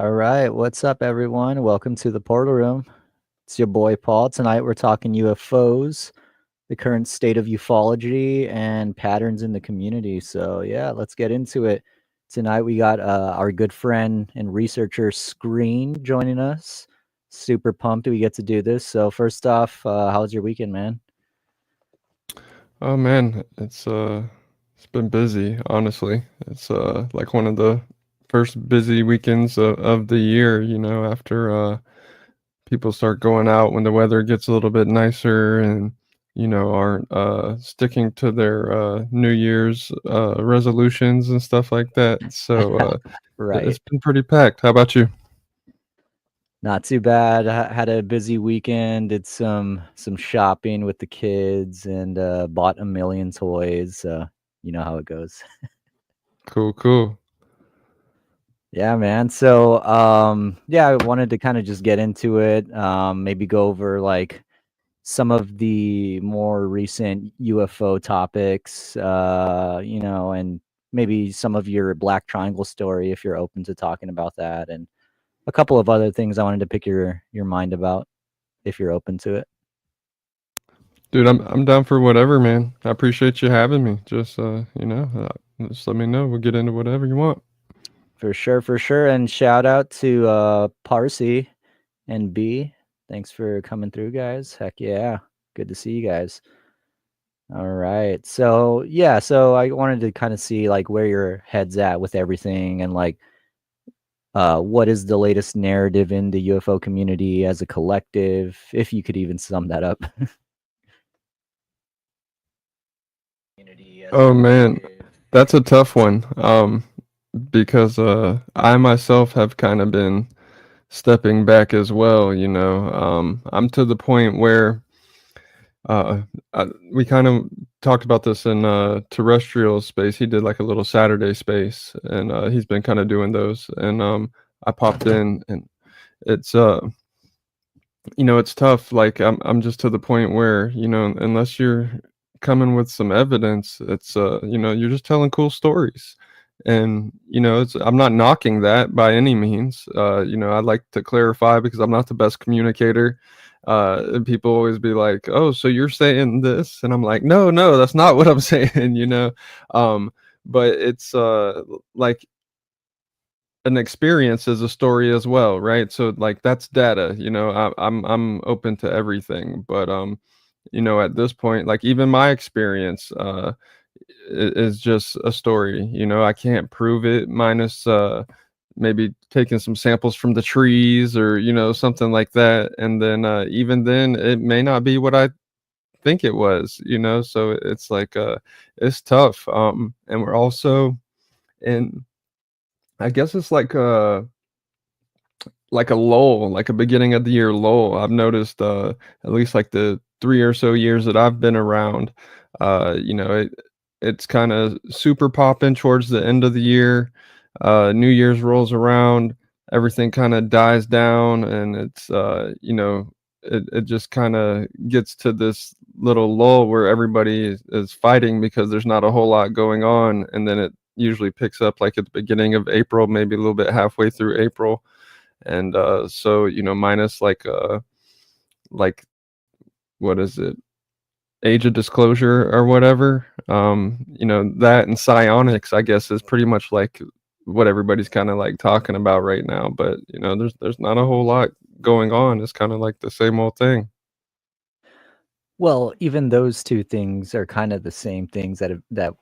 All right, what's up, everyone? Welcome to the Portal Room. It's your boy Paul. Tonight we're talking UFOs, the current state of ufology, and patterns in the community. So, yeah, let's get into it. Tonight we got our good friend and researcher Skreen joining us. Super pumped we get to do this. So, first off, how's your weekend, man? Oh man, it's been busy, honestly. It's like one of the first busy weekends of the year, after people start going out when the weather gets a little bit nicer and aren't sticking to their New Year's resolutions and stuff like that. So it's Right. been pretty packed. How about you? Not too bad. I had a busy weekend, did some shopping with the kids and bought a million toys. You know how it goes. Cool, cool. Yeah, man. So, yeah, I wanted to kind of just get into it. Maybe go over like some of the more recent UFO topics, and maybe some of your Black Triangle story if you're open to talking about that, and a couple of other things I wanted to pick your mind about if you're open to it. Dude, I'm down for whatever, man. I appreciate you having me. Just let me know. We'll get into whatever you want. For sure, for sure. And shout out to Parsi and B. Thanks for coming through, guys. Heck yeah. Good to see you guys. All right. So, yeah, so I wanted to kind of see like where your head's at with everything and like what is the latest narrative in the UFO community as a collective, if you could even sum that up. Community as a Oh man, collective. that's a tough one. Because I myself have kind of been stepping back as well. I'm to the point where uh, we kind of talked about this in terrestrial space. He did like a little Saturday space, and he's been kind of doing those. And I popped in, and it's it's tough. Like I'm just to the point where, unless you're coming with some evidence, it's you're just telling cool stories. And it's I'm not knocking that by any means. I'd like to clarify because I'm not the best communicator. And people always be like, "Oh, so you're saying this?" And I'm like, "No, no, that's not what I'm saying." Um, but it's like an experience is a story as well, right? So like that's data, I'm open to everything, but at this point, like even my experience is just a story. I can't prove it minus maybe taking some samples from the trees or something like that, and then even then it may not be what I think it was, so it's like it's tough. And we're also in, I guess it's like a lull, like a beginning of the year lull. I've noticed at least like the 3 or so years that I've been around, it's kind of super popping towards the end of the year. New Year's rolls around, everything kind of dies down, and it's it just kind of gets to this little lull where everybody is fighting because there's not a whole lot going on, and then it usually picks up like at the beginning of April, maybe a little bit halfway through April. And so minus like what is it, age of disclosure or whatever, that and psionics, I guess, is pretty much like what everybody's kind of like talking about right now. But there's not a whole lot going on. It's kind of like the same old thing. Well, even those two things are kind of the same things that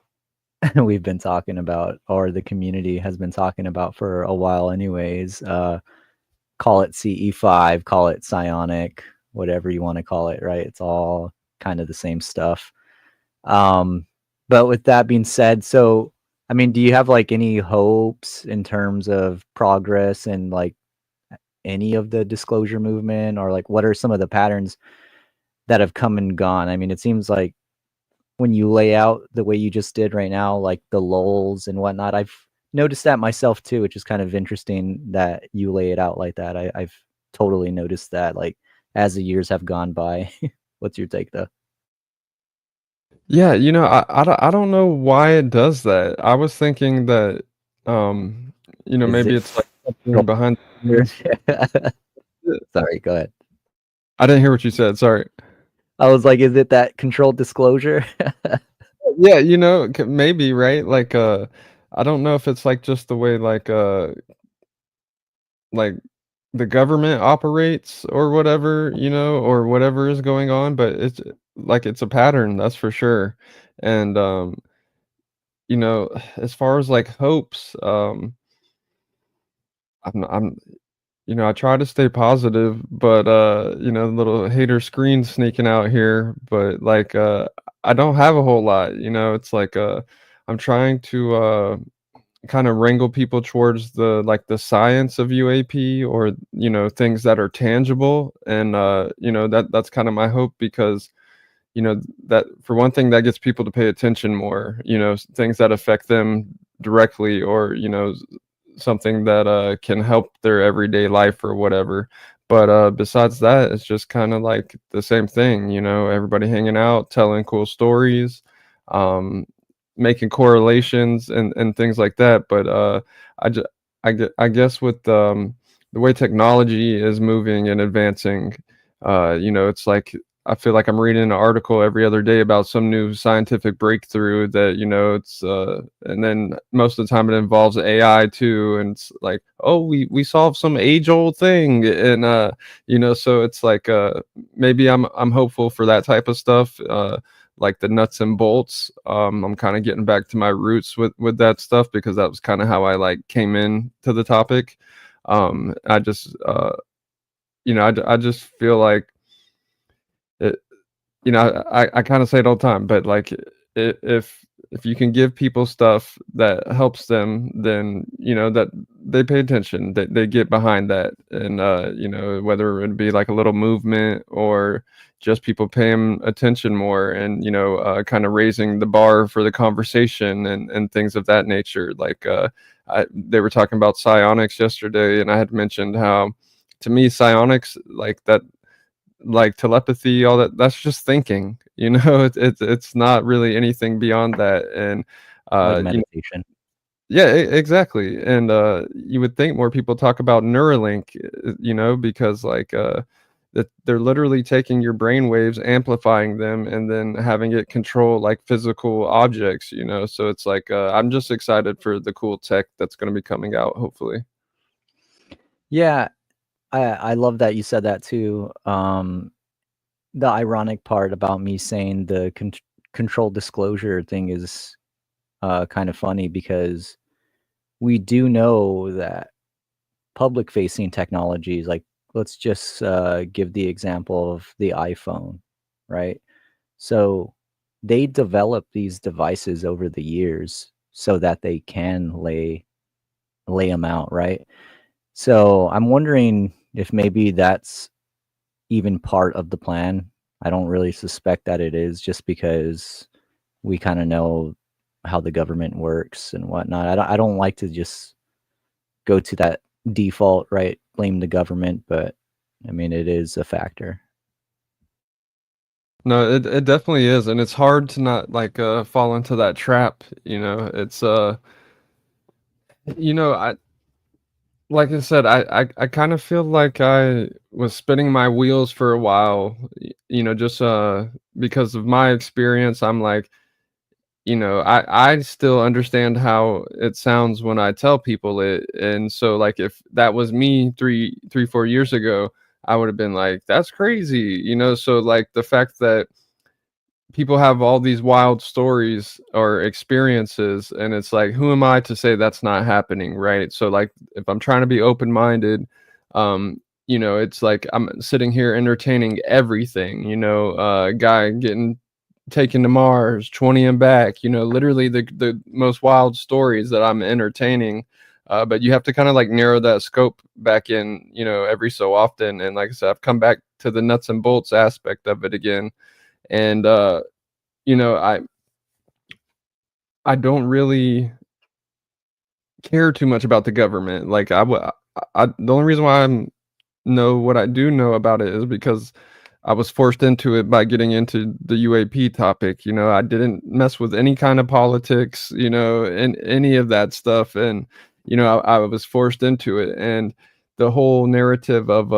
we've been talking about, or the community has been talking about for a while anyways. Call it CE5, call it psionic, whatever you want to call it, right? It's all kind of the same stuff. Um, but with that being said, so I mean, do you have like any hopes in terms of progress and like any of the disclosure movement, or like what are some of the patterns that have come and gone? I mean, it seems like when you lay out the way you just did right now, like the lulls and whatnot, I've noticed that myself too, which is kind of interesting that you lay it out like that. I've totally noticed that, like as the years have gone by. What's your take though? Yeah, I don't know why it does that. I was thinking that, Is maybe it it's like Control behind. Sorry, go ahead. I didn't hear what you said. Sorry. I was like, is it that controlled disclosure? Yeah, you know, maybe, right? Like, I don't know if it's like just the way like the government operates or whatever, you know, or whatever is going on, but it's like it's a pattern, that's for sure. And you know, as far as like hopes, I'm you know, I try to stay positive, but you know, little hater screen sneaking out here, but like I don't have a whole lot, you know, it's like I'm trying to kind of wrangle people towards the like the science of UAP or you know things that are tangible and you know that's kind of my hope because you know that for one thing that gets people to pay attention more, you know, things that affect them directly or you know something that can help their everyday life or whatever. But besides that, it's just kind of like the same thing, you know, everybody hanging out, telling cool stories, um, making correlations and things like that. But I, ju- I guess with the way technology is moving and advancing, you know, it's like I feel like I'm reading an article every other day about some new scientific breakthrough that, you know, it's and then most of the time it involves AI too. And it's like, oh, we solved some age-old thing. And you know, so it's like maybe I'm hopeful for that type of stuff. Like the nuts and bolts. I'm kind of getting back to my roots with that stuff because that was kind of how I like came in to the topic. I just you know, I just feel like it, you know, I kind of say it all the time, but like if you can give people stuff that helps them, then you know that they pay attention, they get behind that, and you know whether it be like a little movement or just people paying attention more, and you know kind of raising the bar for the conversation and things of that nature. Like they were talking about psionics yesterday, and I had mentioned how to me psionics like that like telepathy, all that, that's just thinking, you know, it's not really anything beyond that. And Like you know, meditation. yeah, exactly. And you would think more people talk about Neuralink, you know, because like that they're literally taking your brain waves, amplifying them, and then having it control like physical objects, you know. So it's like I'm just excited for the cool tech that's going to be coming out, hopefully. Yeah, I love that you said that too. The ironic part about me saying the controlled disclosure thing is kind of funny because we do know that public facing technologies, like let's just give the example of the iPhone, right? So they develop these devices over the years so that they can lay them out, right? So I'm wondering if maybe that's even part of the plan. I don't really suspect that it is just because we kind of know how the government works and whatnot. I don't like to just go to that default, right? Blame the government, but I mean, it is a factor. No, it definitely is, and it's hard to not like fall into that trap, you know. It's you know, I like I said, I kind of feel like I was spinning my wheels for a while, you know, just because of my experience. I'm like, you know, I still understand how it sounds when I tell people it, and so like if that was me 4 years ago, I would have been like, that's crazy, you know. So like the fact that people have all these wild stories or experiences, and it's like who am I to say that's not happening, right? So like if I'm trying to be open-minded, you know, it's like I'm sitting here entertaining everything, you know, guy getting taken to Mars 20 and back, you know, literally the most wild stories that I'm entertaining. But you have to kind of like narrow that scope back in, you know, every so often. And like I said, I've come back to the nuts and bolts aspect of it again. And you know, I don't really care too much about the government. Like the only reason why I know what I do know about it is because I was forced into it by getting into the UAP topic. You know, I didn't mess with any kind of politics, you know, and any of that stuff. And I was forced into it. And the whole narrative of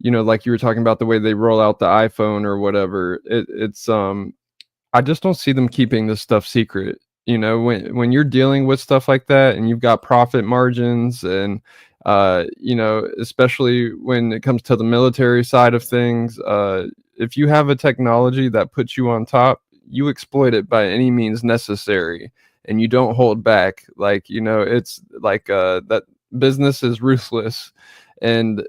like you were talking about the way they roll out the iPhone or whatever, it's I just don't see them keeping this stuff secret. When you're dealing with stuff like that and you've got profit margins, and especially when it comes to the military side of things, if you have a technology that puts you on top, you exploit it by any means necessary, and you don't hold back. Like, it's like that business is ruthless. And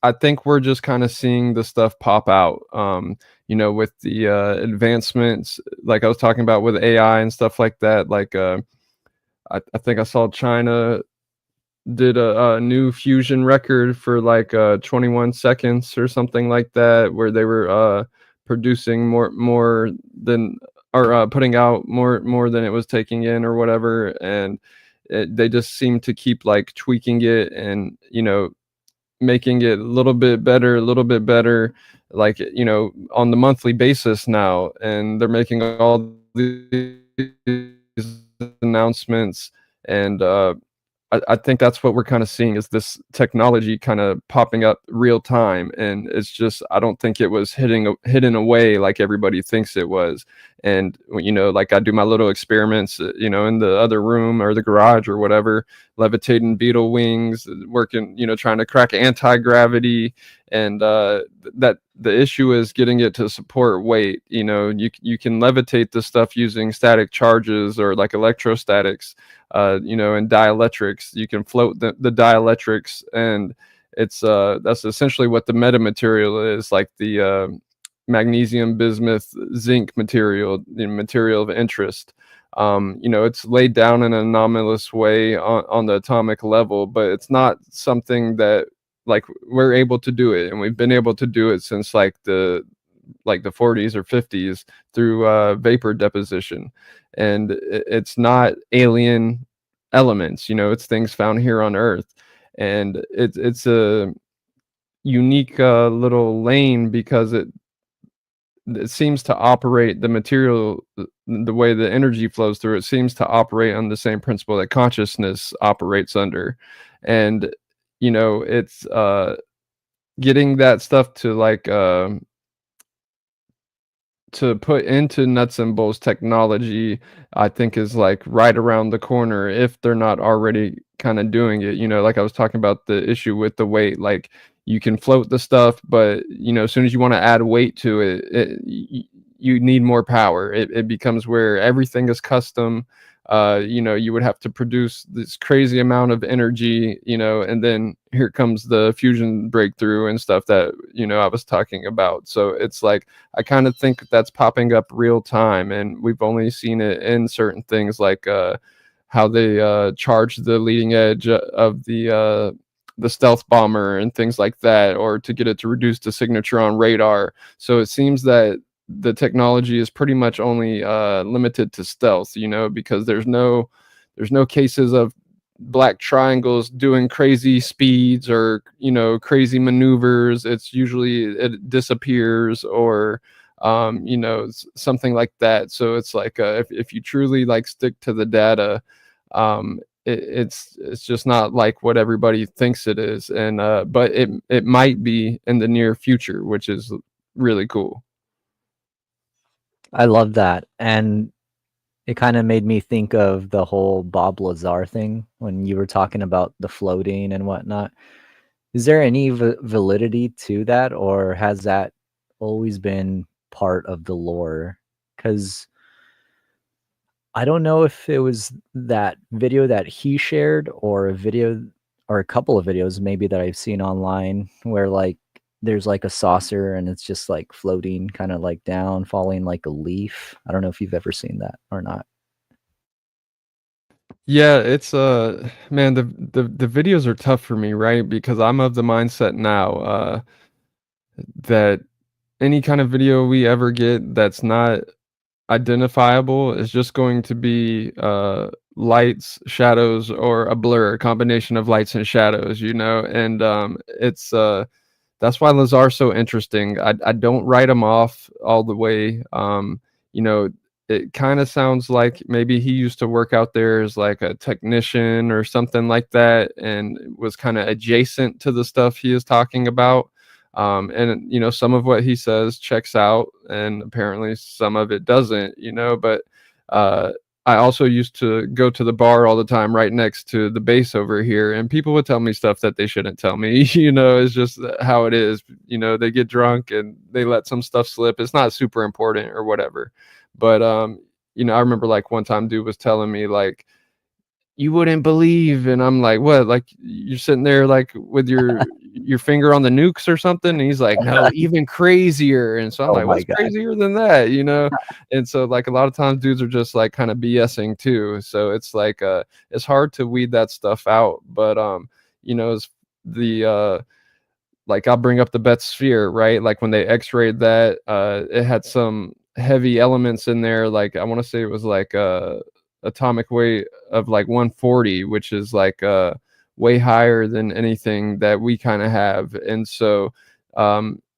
I think we're just kind of seeing the stuff pop out, with the advancements, like I was talking about with AI and stuff like that. Like, I think I saw China did a new fusion record for like 21 seconds or something like that, where they were producing more than, or putting out more than it was taking in or whatever. And they just seem to keep like tweaking it, and making it a little bit better, like, on the monthly basis now. And they're making all these announcements. And I think that's what we're kind of seeing, is this technology kind of popping up real time. And it's just, I don't think it was hidden away like everybody thinks it was. And like I do my little experiments, in the other room or the garage or whatever, levitating beetle wings, working, trying to crack anti-gravity. And that the issue is getting it to support weight. You can levitate the stuff using static charges or like electrostatics, and dielectrics. You can float the dielectrics, and it's that's essentially what the metamaterial is, like the magnesium, bismuth, zinc material, the material of interest. It's laid down in an anomalous way on the atomic level, but it's not something that, like, we're able to do it, and we've been able to do it since like the 40s or 50s through vapor deposition. And it's not alien elements, it's things found here on Earth. And it's a unique little lane, because it seems to operate, the material, the way the energy flows through it seems to operate on the same principle that consciousness operates under. And it's getting that stuff to like to put into nuts and bolts technology, I think is like right around the corner, if they're not already kind of doing it. Like I was talking about the issue with the weight, like you can float the stuff, but as soon as you want to add weight to you need more power. It becomes where everything is custom. You would have to produce this crazy amount of energy, and then here comes the fusion breakthrough and stuff that, I was talking about. So it's like, I kind of think that's popping up real time, and we've only seen it in certain things, like how they charge the leading edge of the stealth bomber and things like that, or to get it to reduce the signature on radar. So it seems that the technology is pretty much only limited to stealth, because there's no cases of black triangles doing crazy speeds or crazy maneuvers. It's usually it disappears, or something like that. So it's like if you truly like stick to the data, it's just not like what everybody thinks it is. And but it might be in the near future, which is really cool. I love that. And it kind of made me think of the whole Bob Lazar thing when you were talking about the floating and whatnot. Is there any validity to that, or has that always been part of the lore? Because I don't know if it was that video that he shared, or a video, or a couple of videos maybe, that I've seen online, where like there's like a saucer and it's just like floating kind of like down, falling like a leaf. I don't know if you've ever seen that or not. Yeah, it's man, the videos are tough for me, right? Because I'm of the mindset now that any kind of video we ever get that's not identifiable is just going to be lights, shadows, or a blur, a combination of lights and shadows, and it's that's why Lazar's so interesting. I don't write him off all the way. You know, it kind of sounds like maybe he used to work out there as like a technician or something like that, and was kind of adjacent to the stuff he is talking about. And you know, some of what he says checks out, and apparently some of it doesn't. You know, but uh, I also used to go to the bar all the time right next to the base over here, and people would tell me stuff that they shouldn't tell me. You know, it's just how it is. You know, they get drunk and they let some stuff slip. It's not super important or whatever. But you know, I remember like one time dude was telling me like, you wouldn't believe, and I'm like, what? Like you're sitting there like with your finger on the nukes or something? And he's like, no, even crazier. And so I'm Oh like, my what's god. crazier than that? You know? And so like a lot of times dudes are just like kind of BSing too. So it's like it's hard to weed that stuff out. But you know, it's the like I'll bring up the Betz sphere, right? Like when they x-rayed that, it had some heavy elements in there. Like I want to say it was like atomic weight of like 140, which is like way higher than anything that we kind of have. And so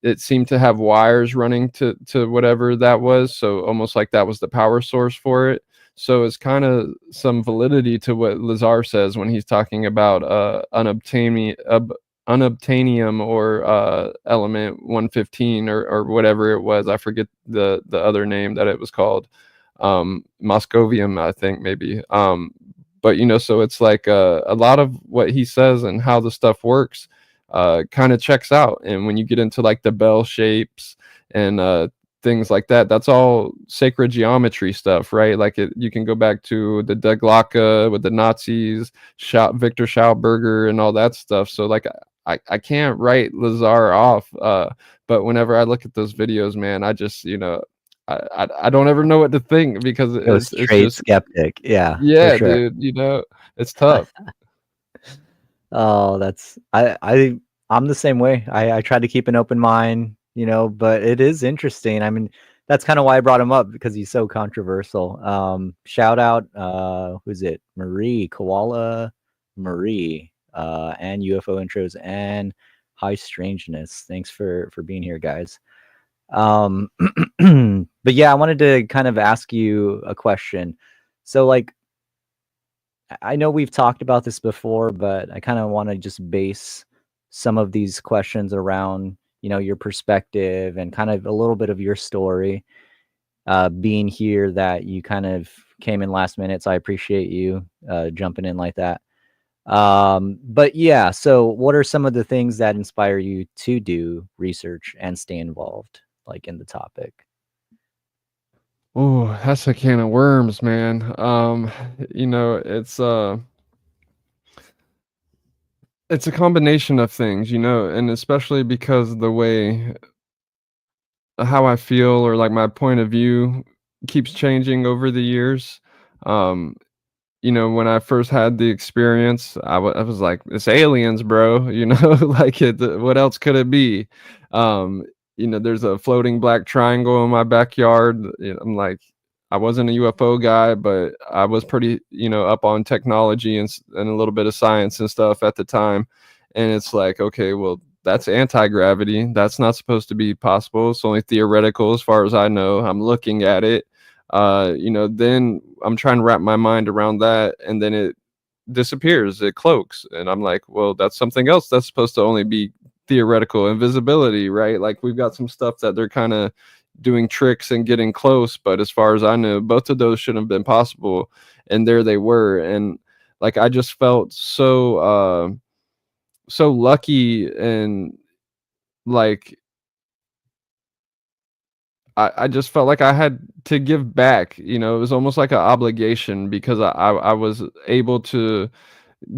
it seemed to have wires running to whatever that was. So almost like that was the power source for it. So it's kind of some validity to what Lazar says when he's talking about unobtainium or element 115 or whatever it was. I forget the other name that it was called. Moscovium, I think maybe. But you know, so it's like a lot of what he says and how the stuff works kind of checks out. And when you get into like the bell shapes and things like that, that's all sacred geometry stuff, right? Like you can go back to the Die Glocke with the Nazis, Victor Schauberger and all that stuff. So like I can't write Lazar off, but whenever I look at those videos, man, I just, you know, I don't ever know what to think because Go it's straight just, skeptic. Yeah, for yeah, sure. dude, you know, it's tough. Oh, that's I'm the same way. I try to keep an open mind, you know, but it is interesting. I mean, that's kind of why I brought him up because he's so controversial. Shout out, who's it? Marie, Koala Marie, and UFO intros and High Strangeness. Thanks for being here, guys. Um, but yeah, I wanted to kind of ask you a question. So like I know we've talked about this before, but I kind of want to just base some of these questions around, you know, your perspective and kind of a little bit of your story. Being here, that you kind of came in last minute, so I appreciate you jumping in like that. But yeah, so what are some of the things that inspire you to do research and stay involved, like in the topic? Oh, that's a can of worms, man. You know, it's a combination of things, you know, and especially because the way how I feel or like my point of view keeps changing over the years. Um, you know, when I first had the experience, I was like, it's aliens, bro. You know, like what else could it be? Um, you know, there's a floating black triangle in my backyard. You know, I'm like, I wasn't a UFO guy, but I was pretty, you know, up on technology and a little bit of science and stuff at the time. And it's like, okay, well, that's anti-gravity. That's not supposed to be possible. It's only theoretical as far as I know. I'm looking at it. You know, then I'm trying to wrap my mind around that, and then it disappears, it cloaks, and I'm like, well, that's something else that's supposed to only be theoretical invisibility, right? Like we've got some stuff that they're kind of doing tricks and getting close, but as far as I know, both of those shouldn't have been possible, and there they were. And like I just felt so lucky, and like I just felt like I had to give back. You know, it was almost like an obligation because I was able to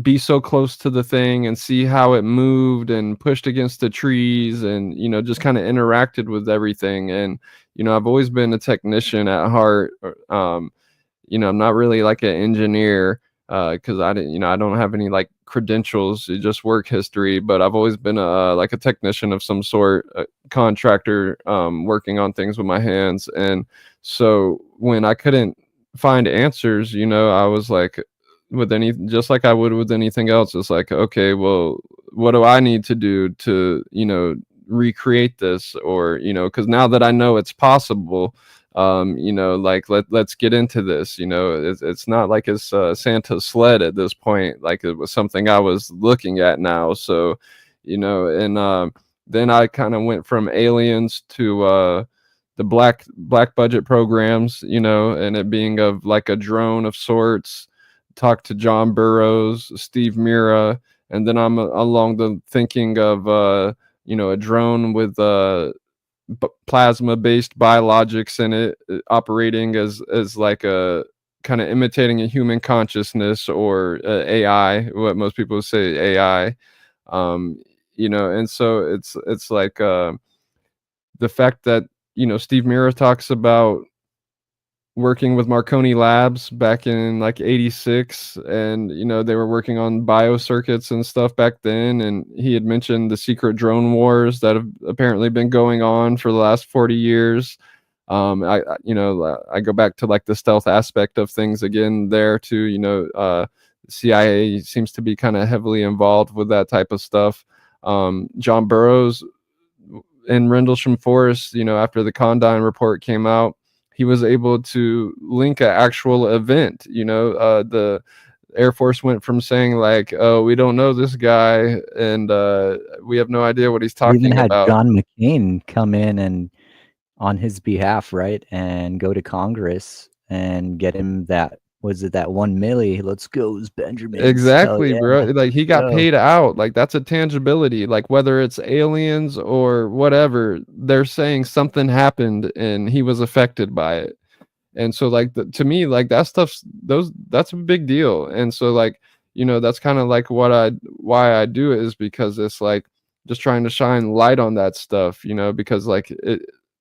be so close to the thing and see how it moved and pushed against the trees and, you know, just kind of interacted with everything. And, you know, I've always been a technician at heart. You know, I'm not really like an engineer because I didn't, you know, I don't have any like credentials, just work history, but I've always been a like a technician of some sort, a contractor, working on things with my hands. And so when I couldn't find answers, you know, I was like, with any, just like I would with anything else, it's like, okay, well, what do I need to do to, you know, recreate this? Or, you know, because now that I know it's possible, like let's get into this. It's not like it's Santa's sled at this point. Like it was something I was looking at now. So, and then I kind of went from aliens to the black budget programs, and it being of like a drone of sorts. Talked to John Burroughs, Steve Mira, and then I'm along the thinking of a drone with plasma based biologics in it, operating as like a kind of imitating a human consciousness, or AI, what most people say AI. And so it's like the fact that Steve Mira talks about working with Marconi Labs back in like 86, and they were working on biocircuits and stuff back then, and he had mentioned the secret drone wars that have apparently been going on for the last 40 years. I go back to like the stealth aspect of things again there too. CIA seems to be kind of heavily involved with that type of stuff. John Burroughs in Rendlesham Forest, after the Condon report came out, he was able to link an actual event. The Air Force went from saying like, "Oh, we don't know this guy, and we have no idea what he's We even talking had about." John McCain come in and on his behalf, right, and go to Congress and get him that, was it that 1 milli? Let's go, Benjamins. Hell Exactly, yeah, bro. let's Like he got go. paid out. Like that's a tangibility. Like whether it's aliens or whatever, they're saying something happened and he was affected by it. And so like to me, like that stuff's that's a big deal. And so like, that's kind of like why I do it, is because it's like just trying to shine light on that stuff, because like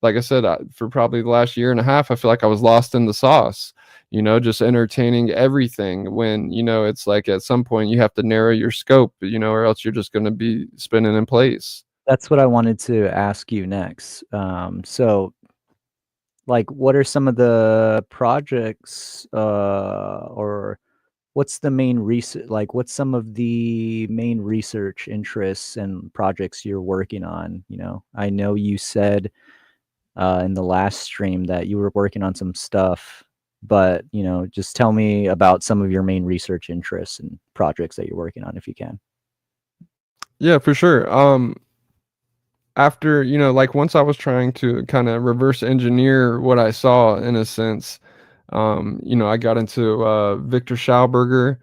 I said, for probably the last year and a half, I feel like I was lost in the sauce, just entertaining everything, when it's like at some point you have to narrow your scope, or else you're just going to be spinning in place. That's what I wanted to ask you next. So, like, what are some of the projects, or what's the main research? Like, what's some of the main research interests and projects you're working on? I know you said in the last stream that you were working on some stuff, but just tell me about some of your main research interests and projects that you're working on, if you can. Yeah, for sure. After, like once I was trying to kind of reverse engineer what I saw in a sense, I got into Victor Schauberger.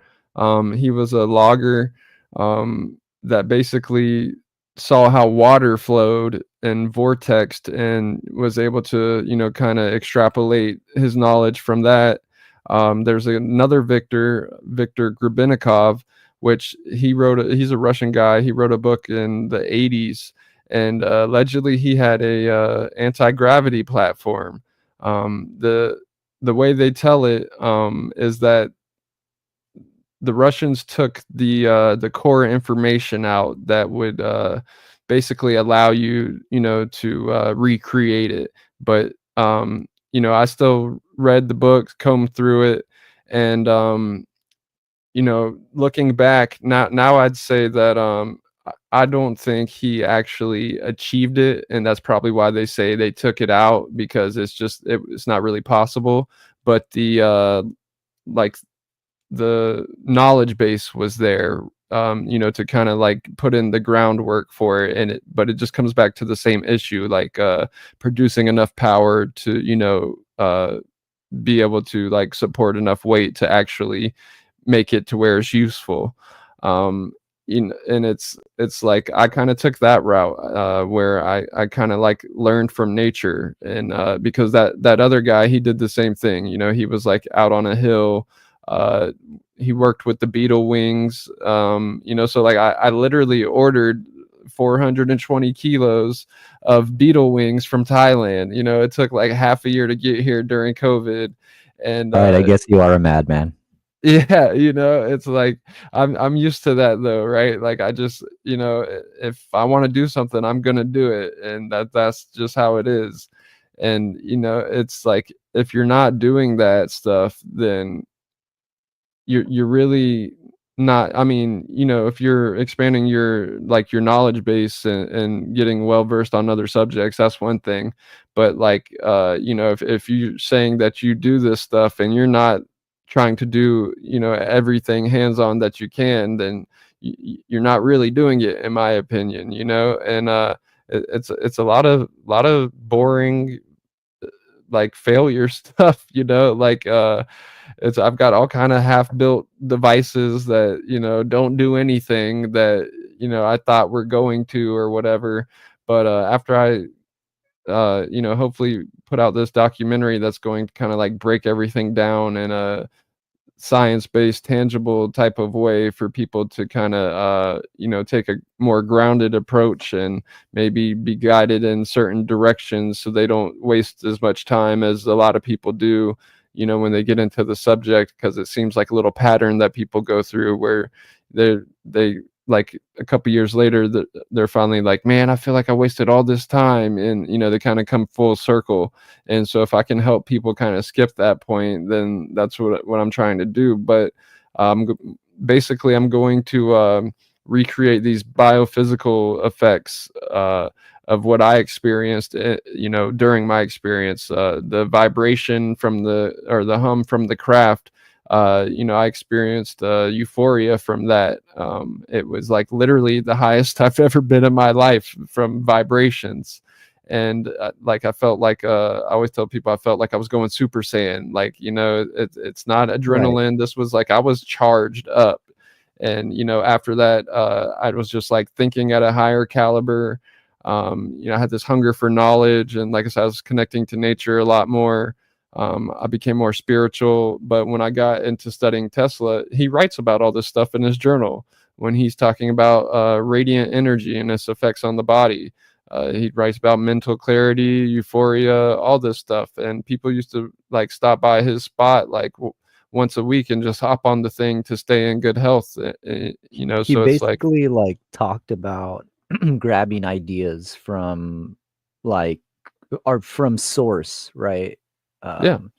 He was a logger that basically saw how water flowed and vortexed, and was able to, kind of extrapolate his knowledge from that. There's another Victor Grubenikov, which he's a Russian guy. He wrote a book in the 80s, and allegedly he had a anti-gravity platform. The way they tell it is that the Russians took the core information out that would basically allow you, to recreate it. But I still read the book, combed through it, and looking back now, I'd say that I don't think he actually achieved it, and that's probably why they say they took it out, because it's not really possible. But like the knowledge base was there, to kind of like put in the groundwork for it, but it just comes back to the same issue, like producing enough power to be able to like support enough weight to actually make it to where it's useful. um and it's like I kind of took that route, where I kind of like learned from nature, and because that other guy, he did the same thing. He was like out on a hill. uh he worked with the beetle wings. So like I literally ordered 420 kilos of beetle wings from Thailand. It took like half a year to get here during COVID. And All right, I guess you are a madman. yeah, it's like I'm used to that though, right? Like I just, if I want to do something, I'm gonna do it, and that's just how it is. And it's like if you're not doing that stuff, then you're really not, I mean, if you're expanding your like your knowledge base and getting well versed on other subjects, that's one thing. But like if you're saying that you do this stuff and you're not trying to do, everything hands on that you can, then you're not really doing it, in my opinion, and it's a lot of boring, like failure stuff, like it's I've got all kind of half built devices that, don't do anything that, I thought were going to or whatever. But after I hopefully put out this documentary that's going to kind of like break everything down in a science-based, tangible type of way for people to kind of take a more grounded approach and maybe be guided in certain directions so they don't waste as much time as a lot of people do, when they get into the subject, because it seems like a little pattern that people go through where they like a couple years later that they're finally like, man, I feel like I wasted all this time, and they kind of come full circle. And so if I can help people kind of skip that point, then that's what I'm trying to do. But basically I'm going to recreate these biophysical effects of what I experienced, during my experience, the vibration from the hum from the craft. I experienced euphoria from that. It was like literally the highest I've ever been in my life from vibrations. And like I felt like I always tell people I felt like I was going Super Saiyan. Like, it's not Right. adrenaline. This was like I was charged up. And after that, I was just like thinking at a higher caliber. I had this hunger for knowledge, and like I said, I was connecting to nature a lot more. I became more spiritual. But when I got into studying Tesla, he writes about all this stuff in his journal when he's talking about radiant energy and its effects on the body. He writes about mental clarity, euphoria, all this stuff. And people used to like stop by his spot like once a week and just hop on the thing to stay in good health. He So it's like, basically like talked about grabbing ideas from like or from source, right? yeah. Um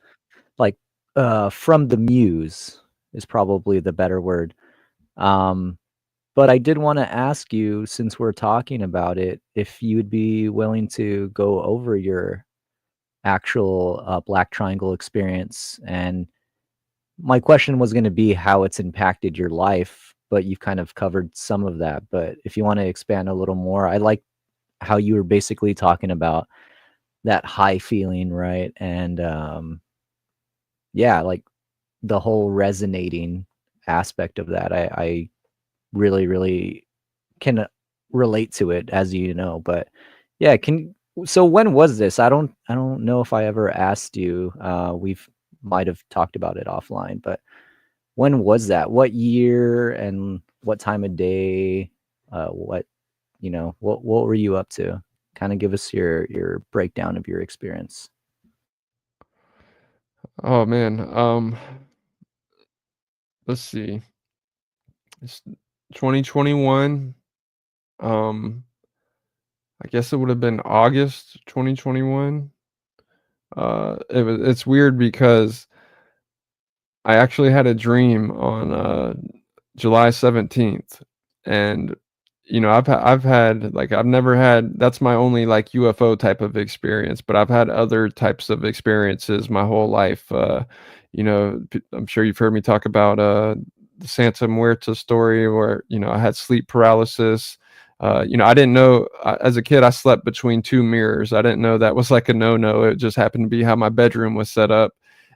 like from the muse is probably the better word. Um but I did want to ask you, since we're talking about it, if you'd be willing to go over your actual Black Triangle experience. And my question was going to be how it's impacted your life, but you've kind of covered some of that. But if you want to expand a little more, I like how you were basically talking about that high feeling, right? And yeah, like the whole resonating aspect of that. I really, really can relate to it, as you know. But yeah, so when was this? I don't know if I ever asked you. We've might have talked about it offline, but when was that? What year and what time of day? What what were you up to? Kind of give us your breakdown of your experience. Oh man. Let's see. It's 2021. Um, I guess it would have been August 2021. It's weird because I actually had a dream on July 17th. And I've had like I've never had that's my only like UFO type of experience, but I've had other types of experiences my whole life. I'm sure you've heard me talk about the Santa Muerta story where, I had sleep paralysis. I didn't know as a kid I slept between two mirrors. I didn't know that was like a no-no. It just happened to be how my bedroom was set up.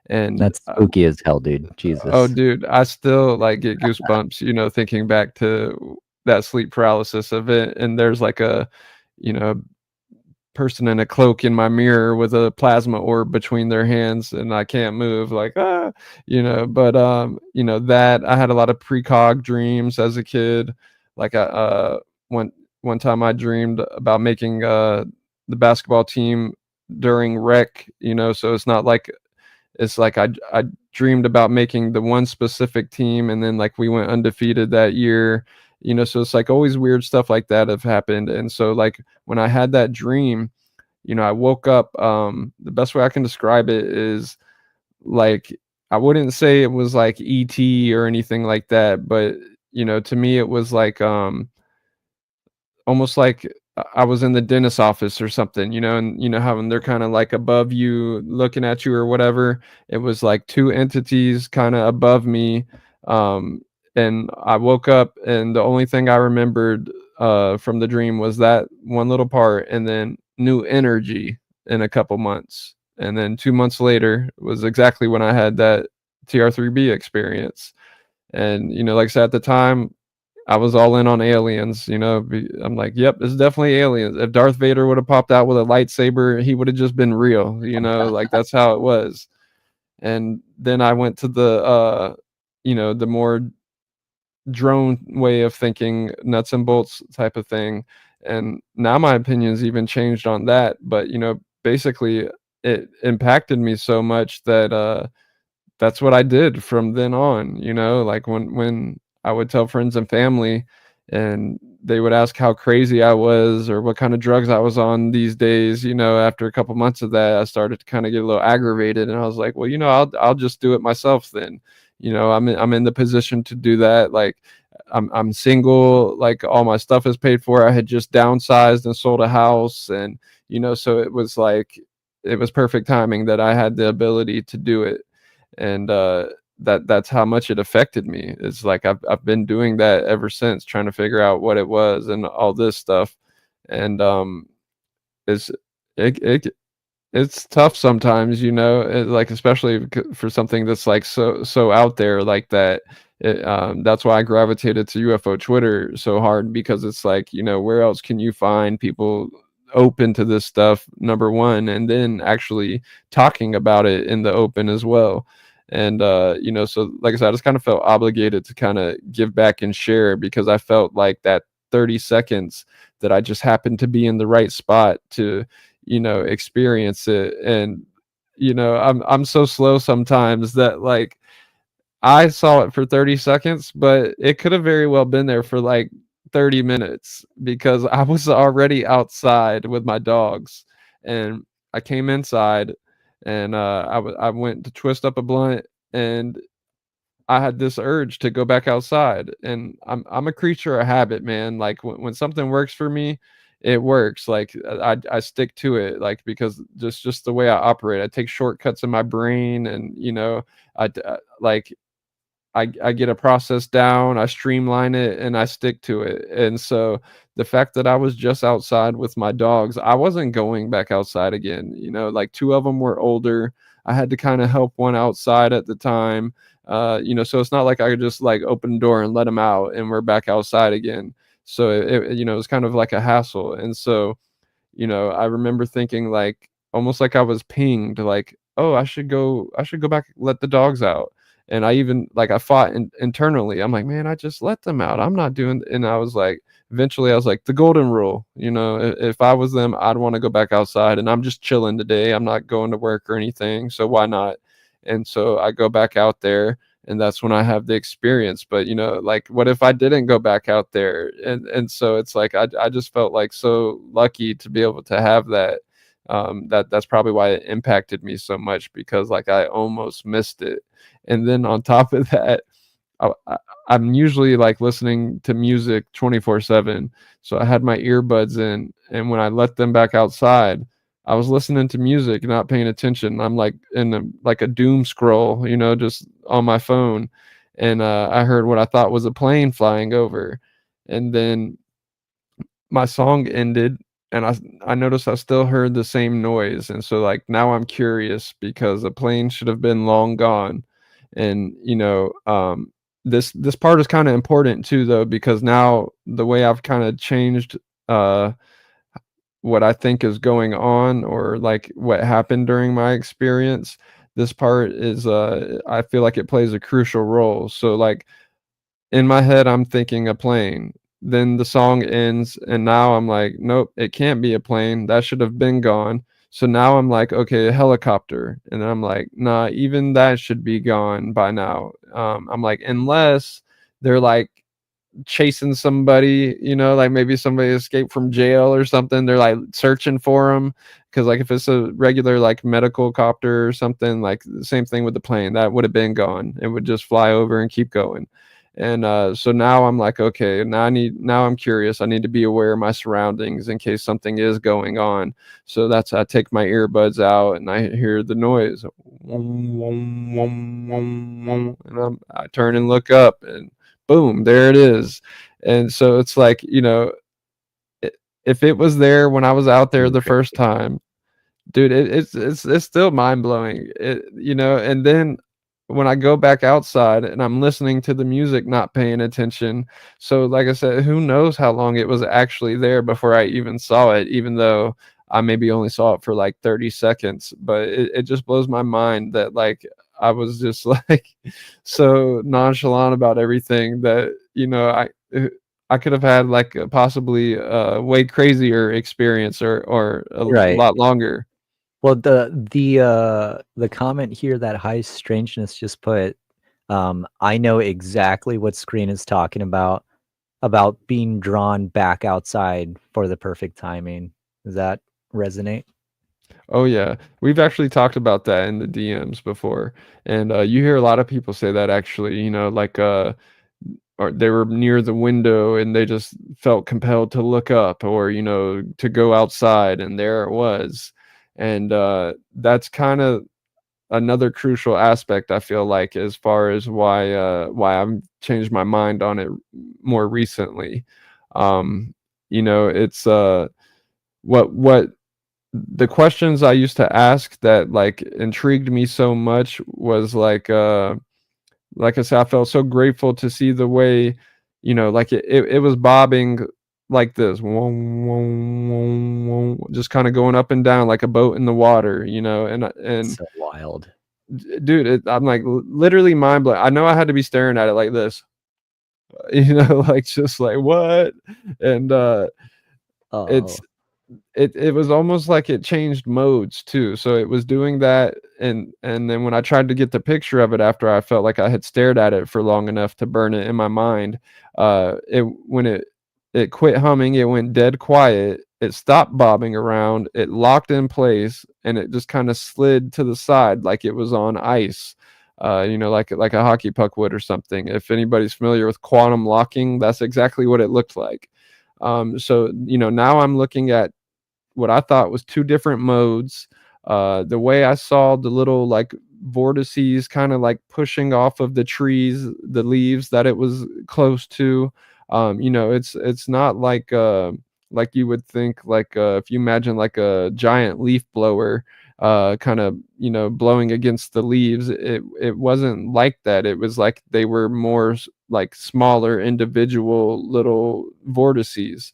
And That's spooky as hell, dude. oh, Jesus. dude, I still like get goosebumps, thinking back to that sleep paralysis event. And there's like a, you know, person in a cloak in my mirror with a plasma orb between their hands, and I can't move. Like, but that I had a lot of precog dreams as a kid. Like, one one time I dreamed about making the basketball team during rec. So it's like I dreamed about making the one specific team, and then like we went undefeated that year. So it's like always weird stuff like that have happened. And so like when I had that dream, I woke up. The best way I can describe it is like I wouldn't say it was like ET or anything like that, but to me it was like almost like I was in the dentist office or something, and how when they're kind of like above you looking at you or whatever. It was like two entities kind of above me. Um, and I woke up and the only thing I remembered from the dream was that one little part, and then new energy in a couple months. And then 2 months later was exactly when I had that TR3B experience. And, like I said, at the time, I was all in on aliens, I'm like, yep, it's definitely aliens. If Darth Vader would have popped out with a lightsaber, he would have just been real, like that's how it was. And then I went to the more drone way of thinking, nuts and bolts type of thing. And now my opinions even changed on that. But, basically it impacted me so much that that's what I did from then on, like when I would tell friends and family and they would ask how crazy I was or what kind of drugs I was on these days, after a couple months of that, I started to kind of get a little aggravated, and I was like, well, I'll just do it myself then. I'm in the position to do that. Like I'm single, like all my stuff is paid for. I had just downsized and sold a house, and so it was like it was perfect timing that I had the ability to do it. And that's how much it affected me. It's like I've been doing that ever since, trying to figure out what it was and all this stuff. And it's it it's tough sometimes, like especially for something that's like so out there like that. That's why I gravitated to UFO Twitter so hard, because it's like, where else can you find people open to this stuff, number one, and then actually talking about it in the open as well. And so like I said, I just kind of felt obligated to kind of give back and share, because I felt like that 30 seconds that I just happened to be in the right spot to experience it. And I'm so slow sometimes that, like, I saw it for 30 seconds, but it could have very well been there for like 30 minutes, because I was already outside with my dogs, and I came inside, and I went to twist up a blunt, and I had this urge to go back outside. And I'm a creature of habit, man. Like when something works for me, it works. Like I stick to it, like, because just the way I operate. I take shortcuts in my brain, and like I get a process down, I streamline it, and I stick to it. And so the fact that I was just outside with my dogs, I wasn't going back outside again. Like two of them were older. I had to kind of help one outside at the time. So it's not like I could just like open the door and let them out and we're back outside again. So it was kind of like a hassle. And so I remember thinking, like, almost like I was pinged, like, oh, I should go back, let the dogs out. And I even, like, I fought internally. I'm like, man, I just let them out. I'm not doing, and I was like, eventually I was like, the golden rule, if I was them, I'd want to go back outside, and I'm just chilling today. I'm not going to work or anything. So why not? And so I go back out there, and that's when I have the experience. But like, what if I didn't go back out there? And so it's like I just felt like so lucky to be able to have that. That's probably why it impacted me so much, because like I almost missed it. And then on top of that, I'm usually like listening to music 24/7. So I had my earbuds in, and when I let them back outside, I was listening to music, not paying attention. I'm like in like a doom scroll, just on my phone. And I heard what I thought was a plane flying over. And then my song ended, and I noticed I still heard the same noise. And so like now I'm curious, because the plane should have been long gone. And this part is kind of important too, though, because now the way I've kind of changed what I think is going on, or like what happened during my experience, this part is I feel like it plays a crucial role. So like in my head, I'm thinking a plane. Then the song ends, and now I'm like, nope, it can't be a plane. That should have been gone. So now I'm like, okay, a helicopter. And then I'm like, nah, even that should be gone by now. I'm like, unless they're like chasing somebody, like maybe somebody escaped from jail or something. They're like searching for them. Because like if it's a regular like medical copter or something, like the same thing with the plane, that would have been gone. It would just fly over and keep going. And so now I'm like, okay, now I'm curious. I need to be aware of my surroundings in case something is going on. So that's I take my earbuds out and I hear the noise, wom, wom, wom, wom, wom, and I turn and look up, and boom, there it is. And so it's like, if it was there when I was out there Pretty the first crazy. time, dude, it's still mind blowing. And then when I go back outside and I'm listening to the music, not paying attention. So, like I said, who knows how long it was actually there before I even saw it, even though I maybe only saw it for like 30 seconds. But it just blows my mind that like I was just like so nonchalant about everything that, I could have had like a possibly way crazier experience or a Right. lot longer. Well, the comment here that High Strangeness just put, I know exactly what Skreen is talking about being drawn back outside for the perfect timing. Does that resonate? Oh yeah, we've actually talked about that in the DMs before, and you hear a lot of people say that actually. Like or they were near the window and they just felt compelled to look up, or to go outside, and there it was. And that's kind of another crucial aspect, I feel like, as far as why I've changed my mind on it more recently. It's what the questions I used to ask that like intrigued me so much was like I said, I felt so grateful to see the way, like it was bobbing like this, wong, wong, wong, wong, just kind of going up and down like a boat in the water, and So wild. dude, I'm like literally mind blown. I know I had to be staring at it like this, like just like what, and it's Oh, it was almost like it changed modes too. So it was doing that, and then when I tried to get the picture of it after I felt like I had stared at it for long enough to burn it in my mind, it when it quit humming, it went dead quiet. It stopped bobbing around. It locked in place, and it just kind of slid to the side like it was on ice. Like a hockey puck would or something. If anybody's familiar with quantum locking, that's exactly what it looked like. So now I'm looking at what I thought was two different modes. The way I saw the little like vortices kind of like pushing off of the trees, the leaves that it was close to. It's not like you would think, like if you imagine like a giant leaf blower kind of blowing against the leaves. It wasn't like that. It was like they were more like smaller individual little vortices,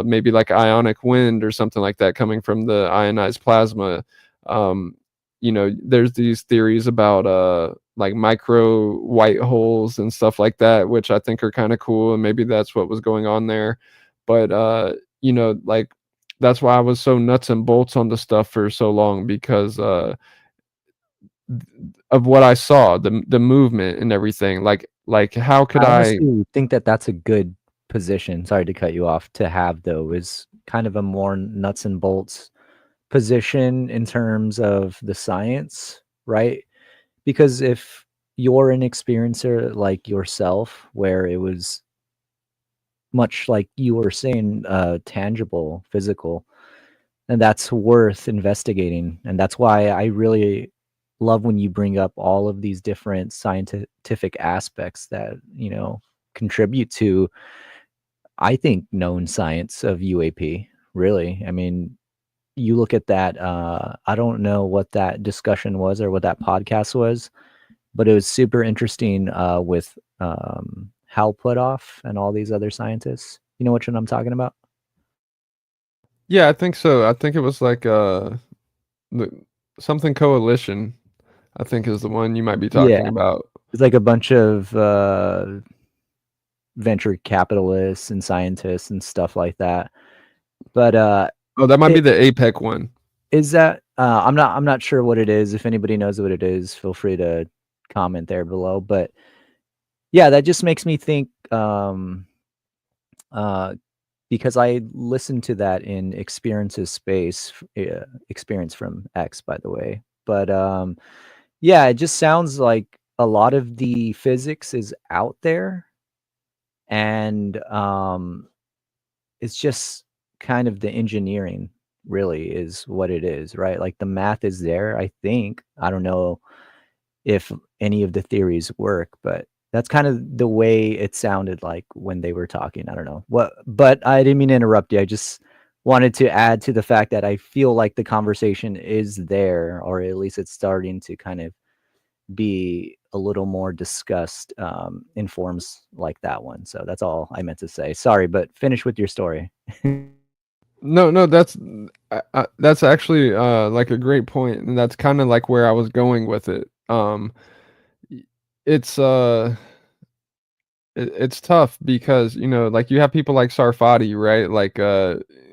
maybe like ionic wind or something like that coming from the ionized plasma. Um, there's these theories about like micro white holes and stuff like that, which I think are kind of cool, and maybe that's what was going on there. But like that's why I was so nuts and bolts on the stuff for so long, because of what I saw, the movement and everything. Like how could I I? honestly think that that's a good position, sorry to cut you off, to have though, is kind of a more nuts and bolts position in terms of the science, right? Because if you're an experiencer like yourself, where it was much like you were saying, tangible, physical, and that's worth investigating. And that's why I really love when you bring up all of these different scientific aspects that, contribute to, I think, known science of UAP. Really. I mean, you look at that, I don't know what that discussion was or what that podcast was, but it was super interesting, with Hal Puthoff and all these other scientists. You know which one I'm talking about? Yeah, I think so. I think it was like the, something coalition, I think is the one you might be Yeah. talking about. It's like a bunch of venture capitalists and scientists and stuff like that. But Oh, that might be it the APEC one. is that I'm not sure what it is. If anybody knows what it is, feel free to comment there below. But yeah, that just makes me think, uh because I listened to that in Experiences Space, Experience from X, by the way. But yeah, it just sounds like a lot of the physics is out there, and it's just kind of the engineering really is what it is, right? Like the math is there, I think. I don't know if any of the theories work, but that's kind of the way it sounded like when they were talking. I don't know what, but I didn't mean to interrupt you. I just wanted to add to the fact that I feel like the conversation is there, or at least it's starting to kind of be a little more discussed in forms like that one. So that's all I meant to say. Sorry, but finish with your story. No, no, that's actually like a great point, and that's kind of like where I was going with it. Y- it's it's tough because, like you have people like Sarfati, right? Like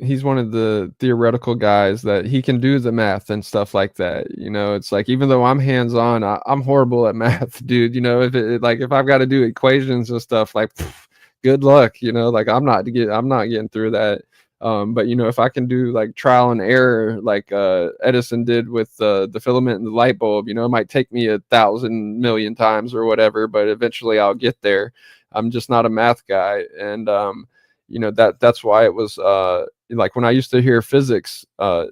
he's one of the theoretical guys that he can do the math and stuff like that. It's like even though I'm hands-on, I'm horrible at math, dude. If I've got to do equations and stuff, like good luck, like I'm not getting through that. But if I can do like trial and error, like Edison did with the filament and the light bulb, it might take me 1,000 million times or whatever, but eventually I'll get there. I'm just not a math guy, and that's why it was like when I used to hear physics, I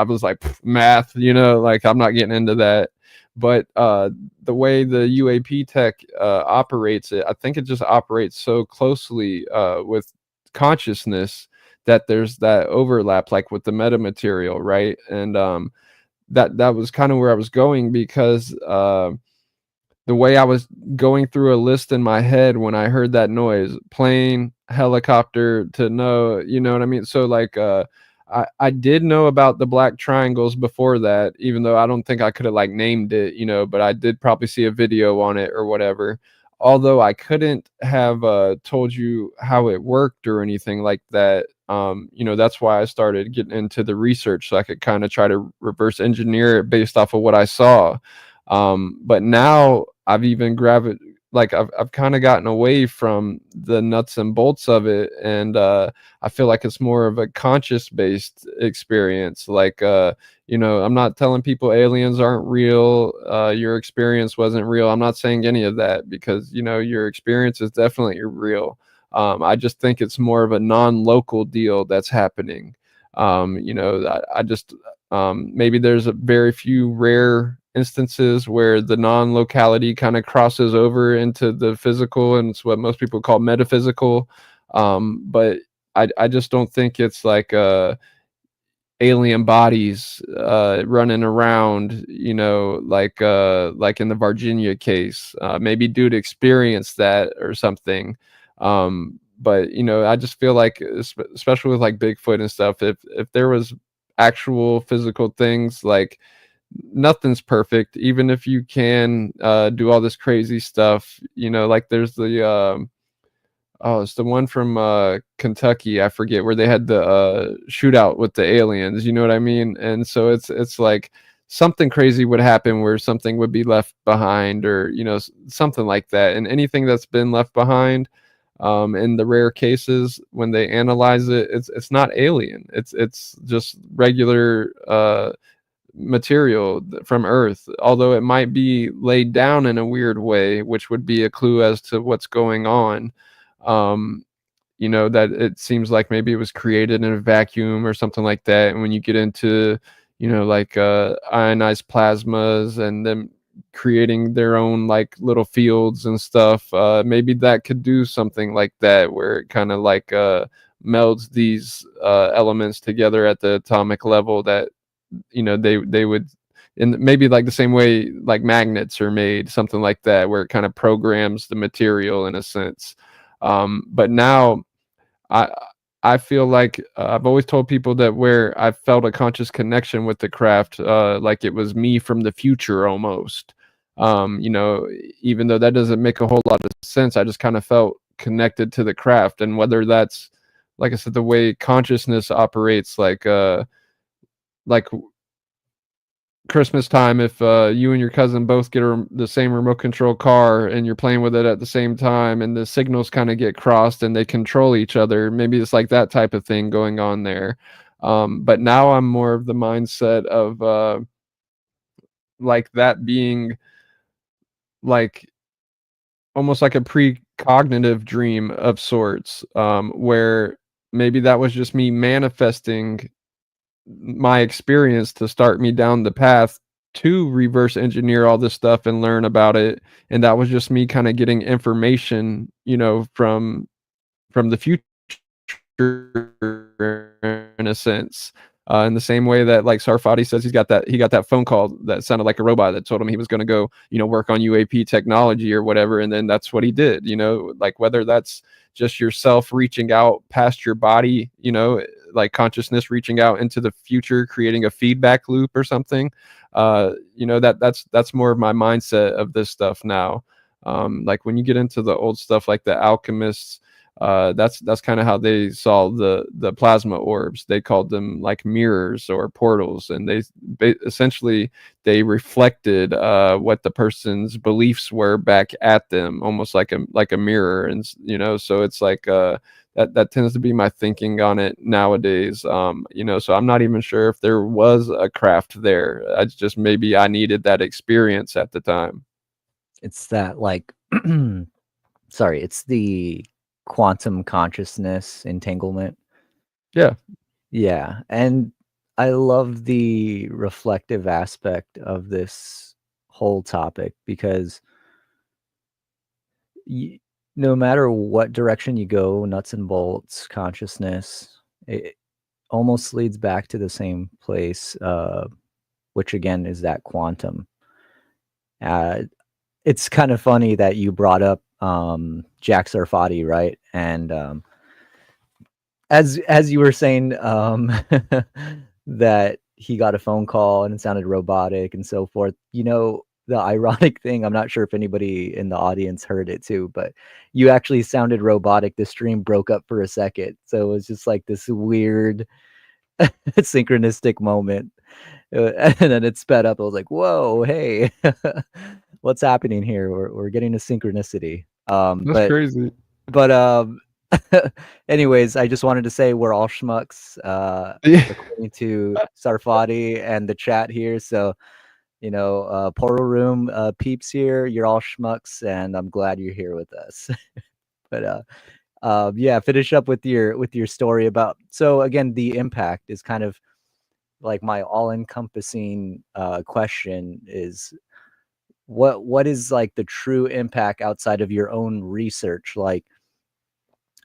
was like math, like I'm not getting into that. But the way the UAP tech operates, I think it just operates so closely with consciousness that there's that overlap, like with the metamaterial, right? And that was kind of where I was going because. The way I was going through a list in my head when I heard that noise, plane, helicopter, to know, you know what I mean? So like I did know about the black triangles before that, even though I don't think I could have like named it, but I did probably see a video on it or whatever. Although I couldn't have told you how it worked or anything like that. That's why I started getting into the research so I could kind of try to reverse engineer it based off of what I saw. But now I've even like I've kind of gotten away from the nuts and bolts of it, and I feel like it's more of a conscious based experience. Like I'm not telling people aliens aren't real, your experience wasn't real. I'm not saying any of that because your experience is definitely real. I just think it's more of a non-local deal that's happening. I just maybe there's a very few rare instances where the non-locality kind of crosses over into the physical, and it's what most people call metaphysical. But I just don't think it's like alien bodies running around, like in the Virginia case. Maybe dude experienced that or something. But I just feel like, especially with like Bigfoot and stuff, if there was actual physical things, like nothing's perfect, even if you can do all this crazy stuff, like there's the oh, it's the one from Kentucky, I forget, where they had the shootout with the aliens, you know what I mean? And so it's like something crazy would happen where something would be left behind, or something like that. And anything that's been left behind, in the rare cases when they analyze it, it's not alien, it's just regular material from Earth, although it might be laid down in a weird way, which would be a clue as to what's going on. Um, that it seems like maybe it was created in a vacuum or something like that. And when you get into, like ionized plasmas and them creating their own like little fields and stuff, maybe that could do something like that, where it kind of like melds these elements together at the atomic level that they would, and maybe like the same way like magnets are made, something like that, where it kind of programs the material in a sense. But now I I feel like I've always told people that where I felt a conscious connection with the craft, like it was me from the future almost. Even though that doesn't make a whole lot of sense, I just kind of felt connected to the craft, and whether that's, like I said, the way consciousness operates, like Christmas time, if you and your cousin both get the same remote control car and you're playing with it at the same time, and the signals kind of get crossed and they control each other, maybe it's like that type of thing going on there. But now I'm more of the mindset of like that being like almost like a precognitive dream of sorts, where maybe that was just me manifesting my experience to start me down the path to reverse engineer all this stuff and learn about it. And that was just me kind of getting information, from the future in a sense. In the same way that like Sarfati says he got that phone call that sounded like a robot that told him he was going to go, work on UAP technology or whatever, and then that's what he did. Like whether that's just yourself reaching out past your body, like consciousness reaching out into the future, creating a feedback loop or something. That's more of my mindset of this stuff now. Like when you get into the old stuff like the alchemists, that's kind of how they saw the plasma orbs. They called them like mirrors or portals, and essentially they reflected what the person's beliefs were back at them, almost like a mirror. And so it's like that tends to be my thinking on it nowadays. So I'm not even sure if there was a craft there. It's just maybe I needed that experience at the time. It's that like sorry, it's the quantum consciousness entanglement. Yeah. Yeah, and I love the reflective aspect of this whole topic because y no matter what direction you go, nuts and bolts, consciousness, it almost leads back to the same place, which again is that quantum. Uh, it's kind of funny that you brought up Jack Sarfati, right? And as you were saying, that he got a phone call and it sounded robotic and so forth. The ironic thing, I'm not sure if anybody in the audience heard it too, but you actually sounded robotic. The stream broke up for a second. So it was just like this weird synchronistic moment. And then it sped up. I was like, whoa, hey, what's happening here? We're getting a synchronicity. That's crazy. But anyways, I just wanted to say we're all schmucks, Yeah. according to Sarfati and the chat here. So, Portal Room peeps here, you're all schmucks, and I'm glad you're here with us. But yeah, finish up with your story about. So again, the impact is kind of like my all-encompassing question is what is like the true impact outside of your own research? Like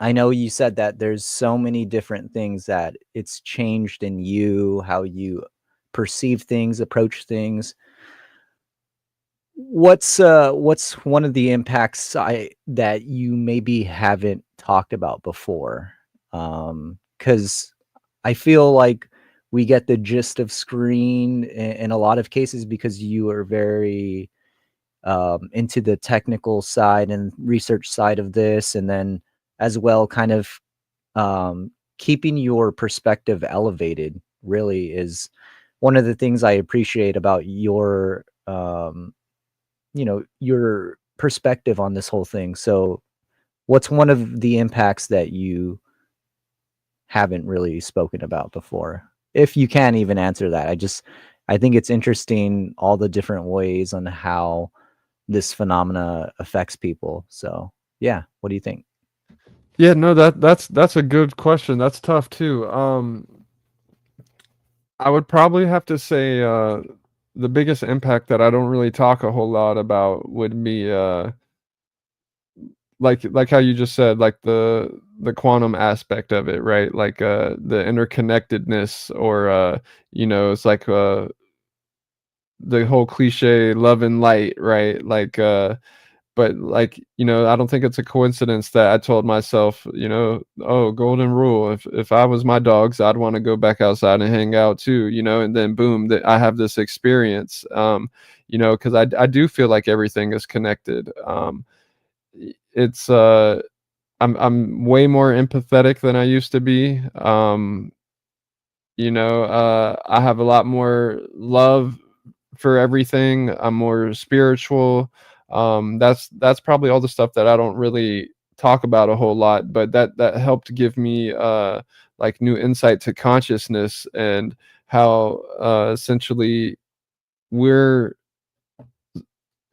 I know you said that there's so many different things that it's changed in you, how you perceive things, approach things. What's one of the impacts that you maybe haven't talked about before? Because I feel like we get the gist of Skreen in a lot of cases because you are very into the technical side and research side of this, and then as well, kind of keeping your perspective elevated really is one of the things I appreciate about your perspective on this whole thing. So, what's one of the impacts that you haven't really spoken about before? If you can even answer that, I think it's interesting all the different ways on how this phenomena affects people. So, yeah, what do you think? Yeah, no, that's a good question. That's tough too. I would probably have to say the biggest impact that I don't really talk a whole lot about would be like how you just said, like the quantum aspect of it, right? Like the interconnectedness, or it's like the whole cliche love and light, right? Like but like, I don't think it's a coincidence that I told myself, oh, golden rule, if I was my dogs, I'd want to go back outside and hang out too, and then boom, that I have this experience. Because I do feel like everything is connected. It's I'm way more empathetic than I used to be. I have a lot more love for everything. I'm more spiritual. That's probably all the stuff that I don't really talk about a whole lot, but that helped give me like new insight to consciousness, and how essentially we're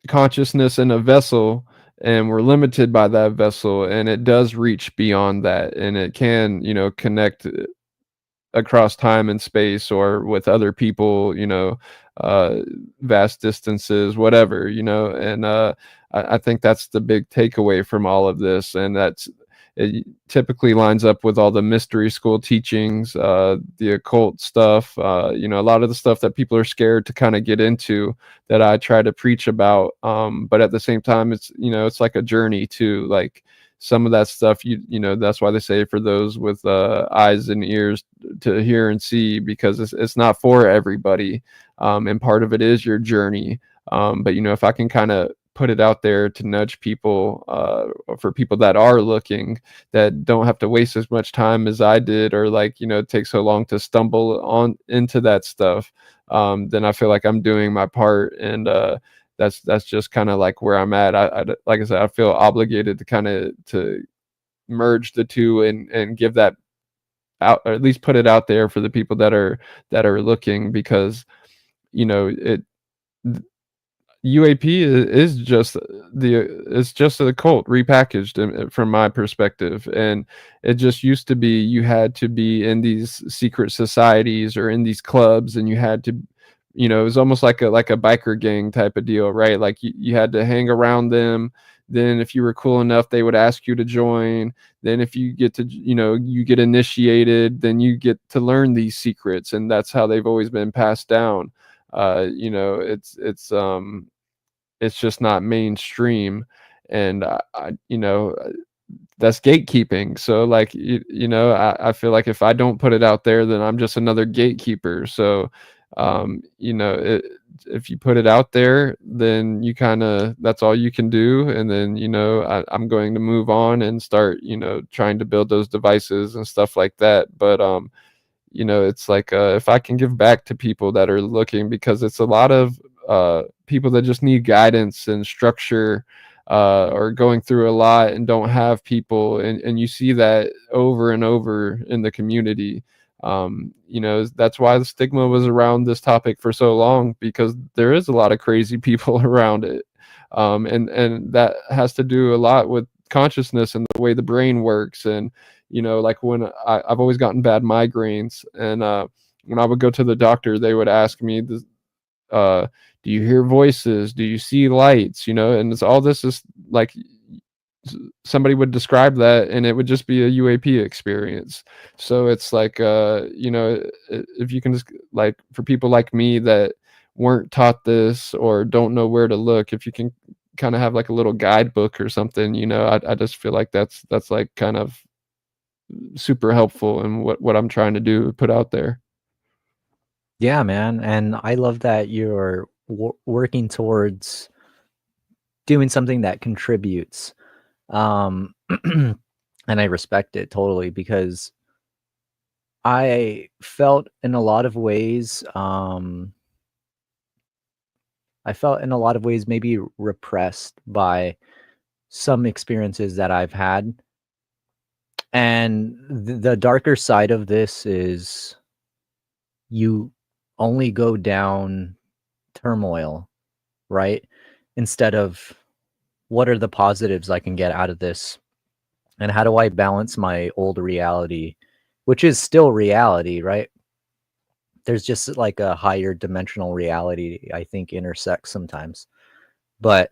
consciousness in a vessel, and we're limited by that vessel, and it does reach beyond that, and it can, connect across time and space or with other people, uh, vast distances, whatever, and I think that's the big takeaway from all of this, and it typically lines up with all the mystery school teachings, the occult stuff, a lot of the stuff that people are scared to kind of get into that I try to preach about. But at the same time, it's like a journey to like some of that stuff, that's why they say for those with eyes and ears to hear and see, because it's not for everybody. And part of it is your journey. But if I can kind of put it out there to nudge people, for people that are looking, that don't have to waste as much time as I did, or like, it takes so long to stumble on into that stuff, then I feel like I'm doing my part. And that's just kind of like where I'm at. Like I said, I feel obligated to kind of to merge the two and give that out, or at least put it out there for the people that are looking, because it UAP is just it's just a cult repackaged, from my perspective. And it just used to be you had to be in these secret societies or in these clubs, and you had to, it was almost like a biker gang type of deal, right? Like you had to hang around them. Then if you were cool enough, they would ask you to join. Then if you get to, you get initiated, then you get to learn these secrets, and that's how they've always been passed down. It's just not mainstream. And that's gatekeeping. So like, I feel like if I don't put it out there, then I'm just another gatekeeper. So if you put it out there, then you kind of, that's all you can do. And then I'm going to move on and start trying to build those devices and stuff like that. But it's like, if I can give back to people that are looking, because it's a lot of people that just need guidance and structure, or going through a lot and don't have people, and you see that over and over in the community. That's why the stigma was around this topic for so long, because there is a lot of crazy people around it. And that has to do a lot with consciousness and the way the brain works. And like when I've always gotten bad migraines, and when I would go to the doctor, they would ask me, do you hear voices? Do you see lights? And it's all this is like, somebody would describe that, and it would just be a UAP experience. So it's like, if you can just, like, for people like me that weren't taught this or don't know where to look, if you can kind of have like a little guidebook or something, I just feel like that's like kind of super helpful in what I'm trying to do, put out there. Yeah, man. And I love that you're working towards doing something that contributes. Um, and I respect it totally, because I felt in a lot of ways, maybe repressed by some experiences that I've had. And the darker side of this is you only go down turmoil, right? Instead of, what are the positives I can get out of this? And how do I balance my old reality, which is still reality, right? There's just like a higher dimensional reality, I think, intersects sometimes. But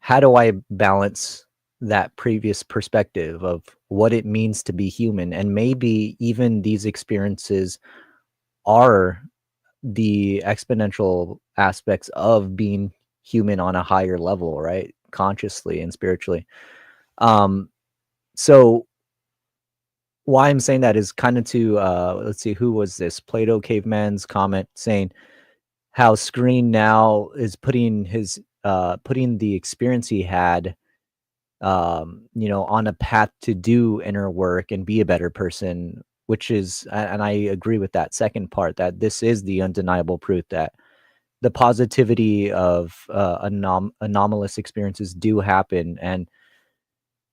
how do I balance that previous perspective of what it means to be human? And maybe even these experiences are the exponential aspects of being human on a higher level, right? Consciously and spiritually. So why I'm saying that is kind of to, let's see, who was this? Plato Caveman's comment saying how Skreen now is putting putting the experience he had, on a path to do inner work and be a better person, which is, and I agree with that second part, that this is the undeniable proof that the positivity of anomalous experiences do happen. And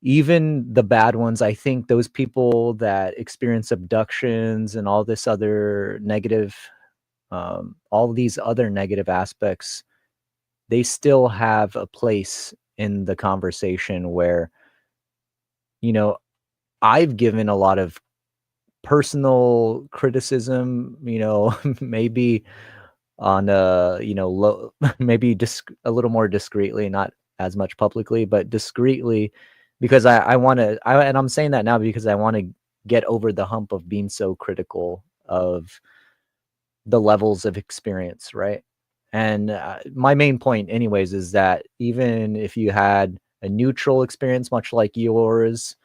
even the bad ones, I think those people that experience abductions and all this other negative, all these other negative aspects, they still have a place in the conversation where, you know, I've given a lot of personal criticism, maybe on low, maybe just a little more discreetly, not as much publicly, but discreetly, because I want to, and I'm saying that now because I want to get over the hump of being so critical of the levels of experience, right? And my main point, anyways, is that even if you had a neutral experience, much like yours,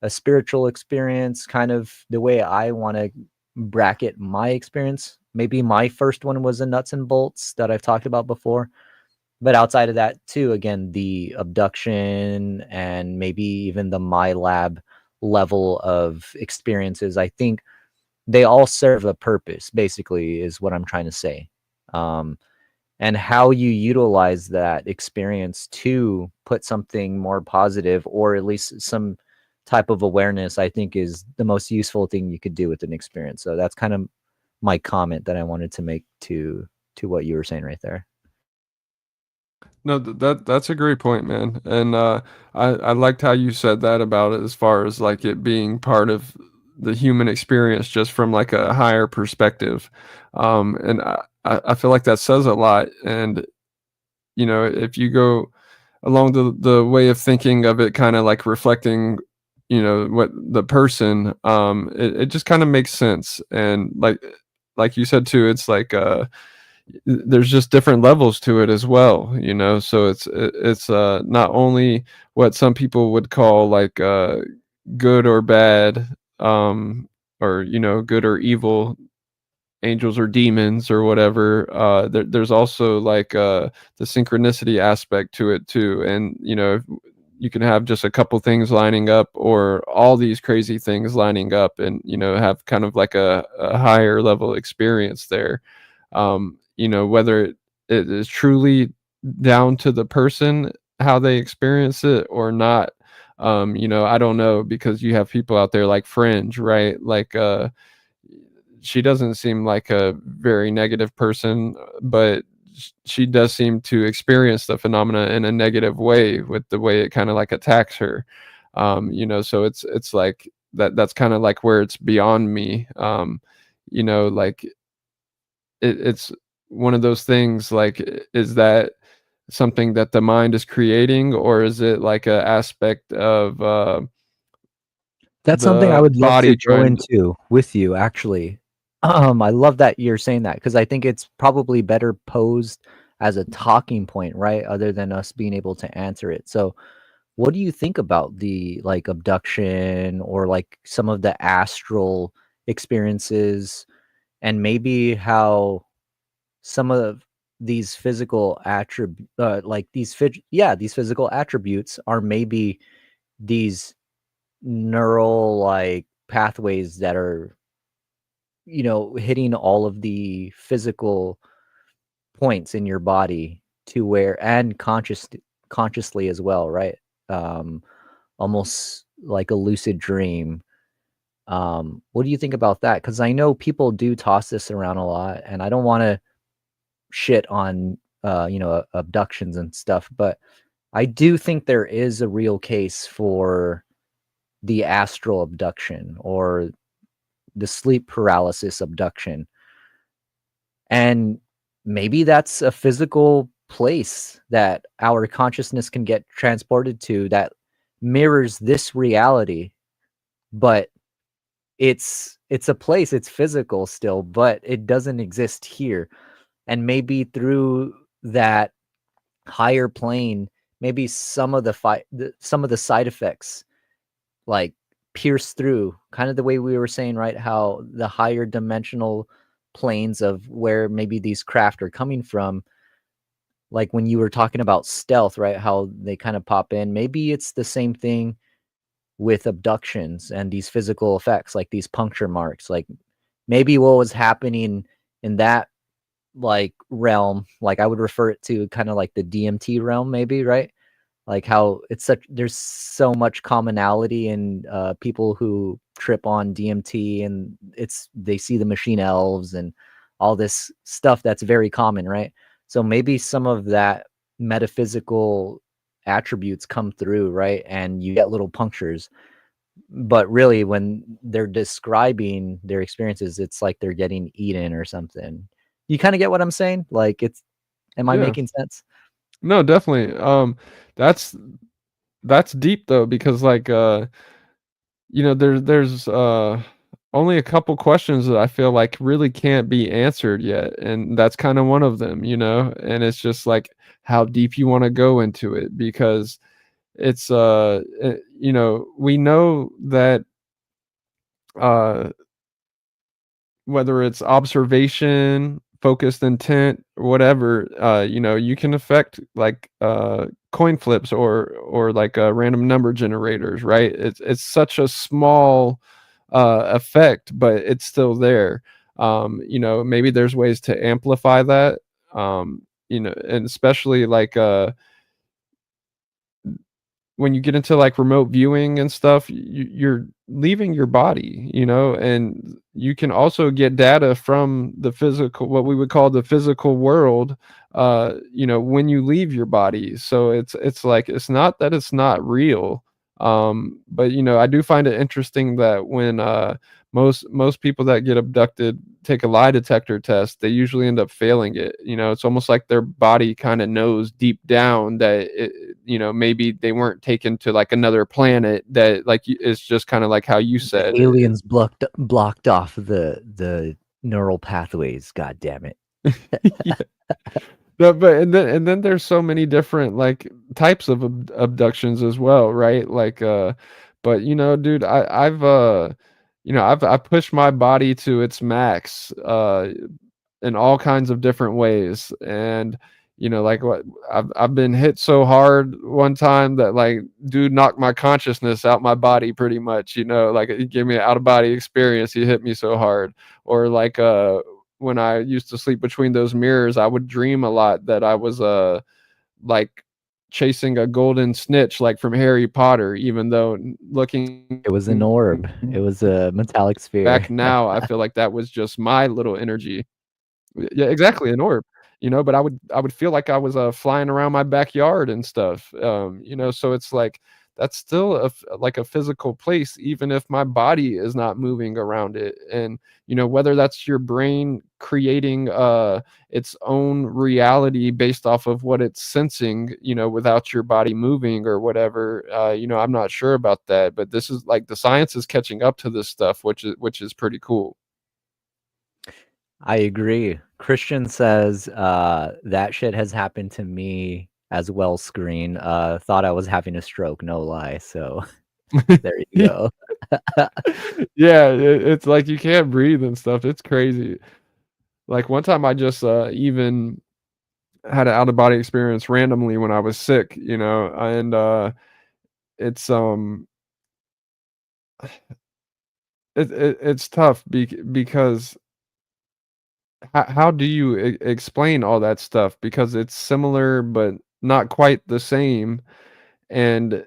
a spiritual experience, kind of the way I want to bracket my experience. Maybe my first one was a nuts and bolts that I've talked about before. But outside of that, too, again, the abduction and maybe even the my lab level of experiences, I think they all serve a purpose, basically, is what I'm trying to say. Um, and how you utilize that experience to put something more positive, or at least some type of awareness, I think is the most useful thing you could do with an experience. So that's kind of my comment that I wanted to make to what you were saying right there. No, that's a great point, man. And I liked how you said that about it, as far as like it being part of the human experience, just from like a higher perspective. And I feel like that says a lot. And if you go along the way of thinking of it, kind of like reflecting, what the person, it just kind of makes sense. And like you said too, it's like there's just different levels to it as well, so it's not only what some people would call like good or bad, or good or evil, angels or demons or whatever. There's also like the synchronicity aspect to it too. And you can have just a couple things lining up, or all these crazy things lining up, and have kind of like a higher level experience there. Whether it is truly down to the person how they experience it or not. I don't know, because you have people out there like Fringe, right? Like she doesn't seem like a very negative person, but she does seem to experience the phenomena in a negative way, with the way it kind of like attacks her. So it's like that's kind of like where it's beyond me. Like it's one of those things, like, is that something that the mind is creating, or is it like a aspect of That's something I the would love to body go trying to. into with you, actually. I love that you're saying that because I think it's probably better posed as a talking point, right? Other than us being able to answer it. So, what do you think about the like abduction or like some of the astral experiences, and maybe how some of these physical attributes, these physical attributes are maybe these neural like pathways that are hitting all of the physical points in your body to where, and consciously as well, right? um Almost like a lucid dream. What do you think about that? Because I know people do toss this around a lot, and I don't want to shit on abductions and stuff, but I do think there is a real case for the astral abduction or the sleep paralysis abduction. And maybe that's a physical place that our consciousness can get transported to that mirrors this reality, but it's a place, it's physical still, but it doesn't exist here. And maybe through that higher plane, maybe some of the side effects like pierce through, kind of the way we were saying, right? How the higher dimensional planes of where maybe these craft are coming from, like when you were talking about stealth, right? How they kind of pop in. Maybe it's the same thing with abductions and these physical effects, like these puncture marks. Like maybe what was happening in that like realm, like I would refer it to kind of like the DMT realm, maybe, right? Like how there's so much commonality in people who trip on DMT, and they see the machine elves and all this stuff that's very common, right? So maybe some of that metaphysical attributes come through, right? And you get little punctures. But really, when they're describing their experiences, it's like they're getting eaten or something. You kind of get what I'm saying? Like, am I Yeah. making sense? No, definitely. That's that's deep though, because like there's only a couple questions that I feel like really can't be answered yet, and that's kind of one of them, and it's just like how deep you want to go into it, because it's we know that uh whether it's observation, focused intent, or whatever, you can affect like coin flips or like random number generators, right? It's such a small effect, but it's still there. Maybe there's ways to amplify that. And especially like when you get into like remote viewing and stuff, you're leaving your body, and you can also get data from the physical, what we would call the physical world, when you leave your body. So it's like, it's not that it's not real. But I do find it interesting that when most people that get abducted take a lie detector test, they usually end up failing it. It's almost like their body kind of knows deep down that maybe they weren't taken to like another planet, that like it's just kind of like how you The said aliens blocked off the neural pathways. God damn it! yeah. No, but and then there's so many different like types of abductions as well, right? Like but dude, I've pushed my body to its max in all kinds of different ways. And like what I've been hit so hard one time that like dude knocked my consciousness out my body pretty much, like it gave me an out of body experience. He hit me so hard. Or like when I used to sleep between those mirrors, I would dream a lot that I was like chasing a golden snitch like from Harry Potter, even though looking It was an orb. It was a metallic sphere. back now, I feel like that was just my little energy. Yeah, exactly, an orb, but I would feel like I was, flying around my backyard and stuff, so it's like, that's still like a physical place, even if my body is not moving around it. And, whether that's your brain creating, its own reality based off of what it's sensing, without your body moving or whatever, I'm not sure about that, but this is like the science is catching up to this stuff, which is pretty cool. I agree. Christian says, that shit has happened to me as well, Skreen. Thought I was having a stroke, no lie. So there you go. Yeah, it's like you can't breathe and stuff. It's crazy. Like one time I just even had an out of body experience randomly when I was sick, and it's it's tough because how do you explain all that stuff, because it's similar but not quite the same. And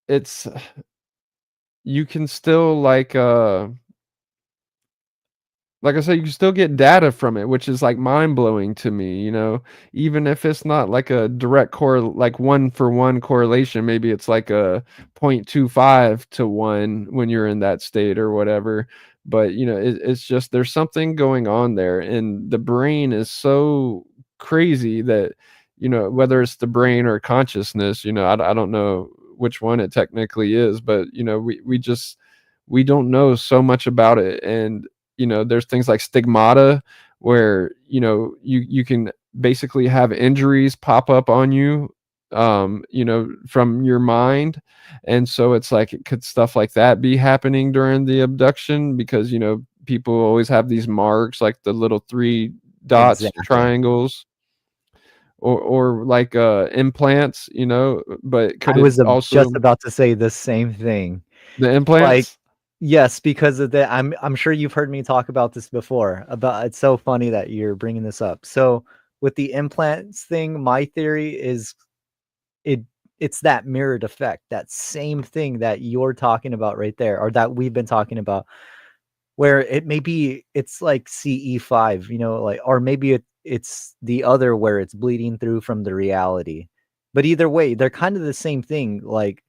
it's you can still like I said, you can still get data from it, which is like mind blowing to me, even if it's not like a direct like 1-for-1 correlation. Maybe it's like a 0.25 to 1 when you're in that state or whatever. But, it's just there's something going on there. And the brain is so crazy that, whether it's the brain or consciousness, I don't know which one it technically is, but, we don't know so much about it. And there's things like stigmata where you can basically have injuries pop up on you, from your mind. And so it's like, could stuff like that be happening during the abduction? Because people always have these marks, like the little 3 dots, Exactly. triangles, or like implants, but could I it was just also about to say the same thing. the Like, implants? yes, because of the I'm sure you've heard me talk about this before. About it's so funny that you're bringing this up. So with the implants thing, my theory is it it's that mirrored effect, that same thing that you're talking about right there, or that we've been talking about, where it's like CE5, like, or maybe it's the other where it's bleeding through from the reality. But either way, they're kind of the same thing, like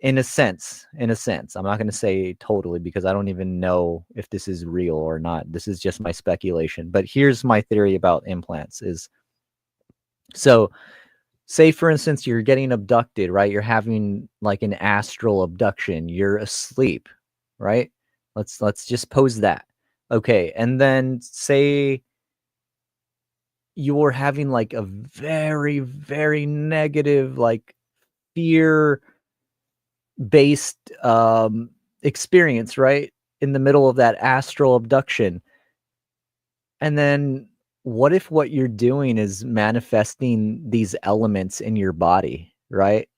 in a sense. I'm not going to say totally because I don't even know if this is real or not. This is just my speculation. But here's my theory about implants is, so say for instance you're getting abducted, right? You're having like an astral abduction. You're asleep, right? Let's just pose that. Okay, and then say you're having like a very, very negative, like fear based experience, right? In the middle of that astral abduction. And then what if what you're doing is manifesting these elements in your body, right?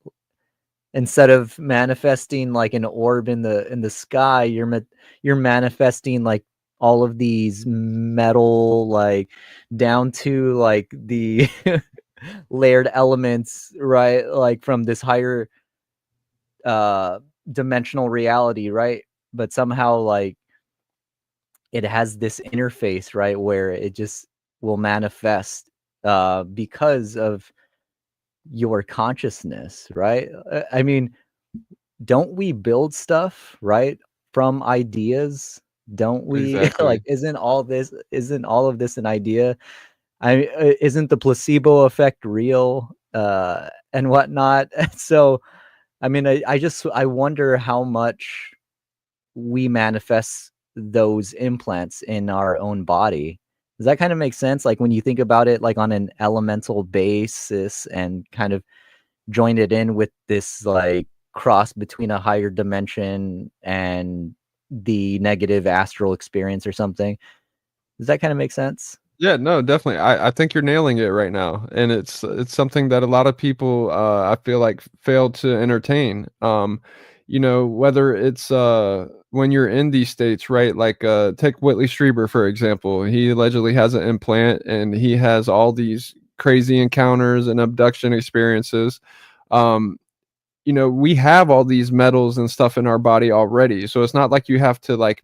Instead of manifesting like an orb in the sky, you're manifesting like all of these metal, like down to like the layered elements, right? Like from this higher uh dimensional reality, right? But somehow like it has this interface, right, where it just will manifest because of your consciousness, right? I mean, don't we build stuff, right, from ideas? Don't we? Like, Exactly. isn't all of this an idea? Isn't the placebo effect real, and whatnot? So, I mean, I wonder how much we manifest those implants in our own body. Does that kind of make sense? Like when you think about it, like on an elemental basis, and kind of join it in with this like cross between a higher dimension and the negative astral experience or something. Does that kind of make sense? Yeah, no, definitely. I think you're nailing it right now, and it's something that a lot of people I feel like fail to entertain. You know, whether it's when you're in these states, right? Like take Whitley Strieber for example. He allegedly has an implant, and he has all these crazy encounters and abduction experiences. Um, you know, we have all these metals and stuff in our body already, so it's not like you have to like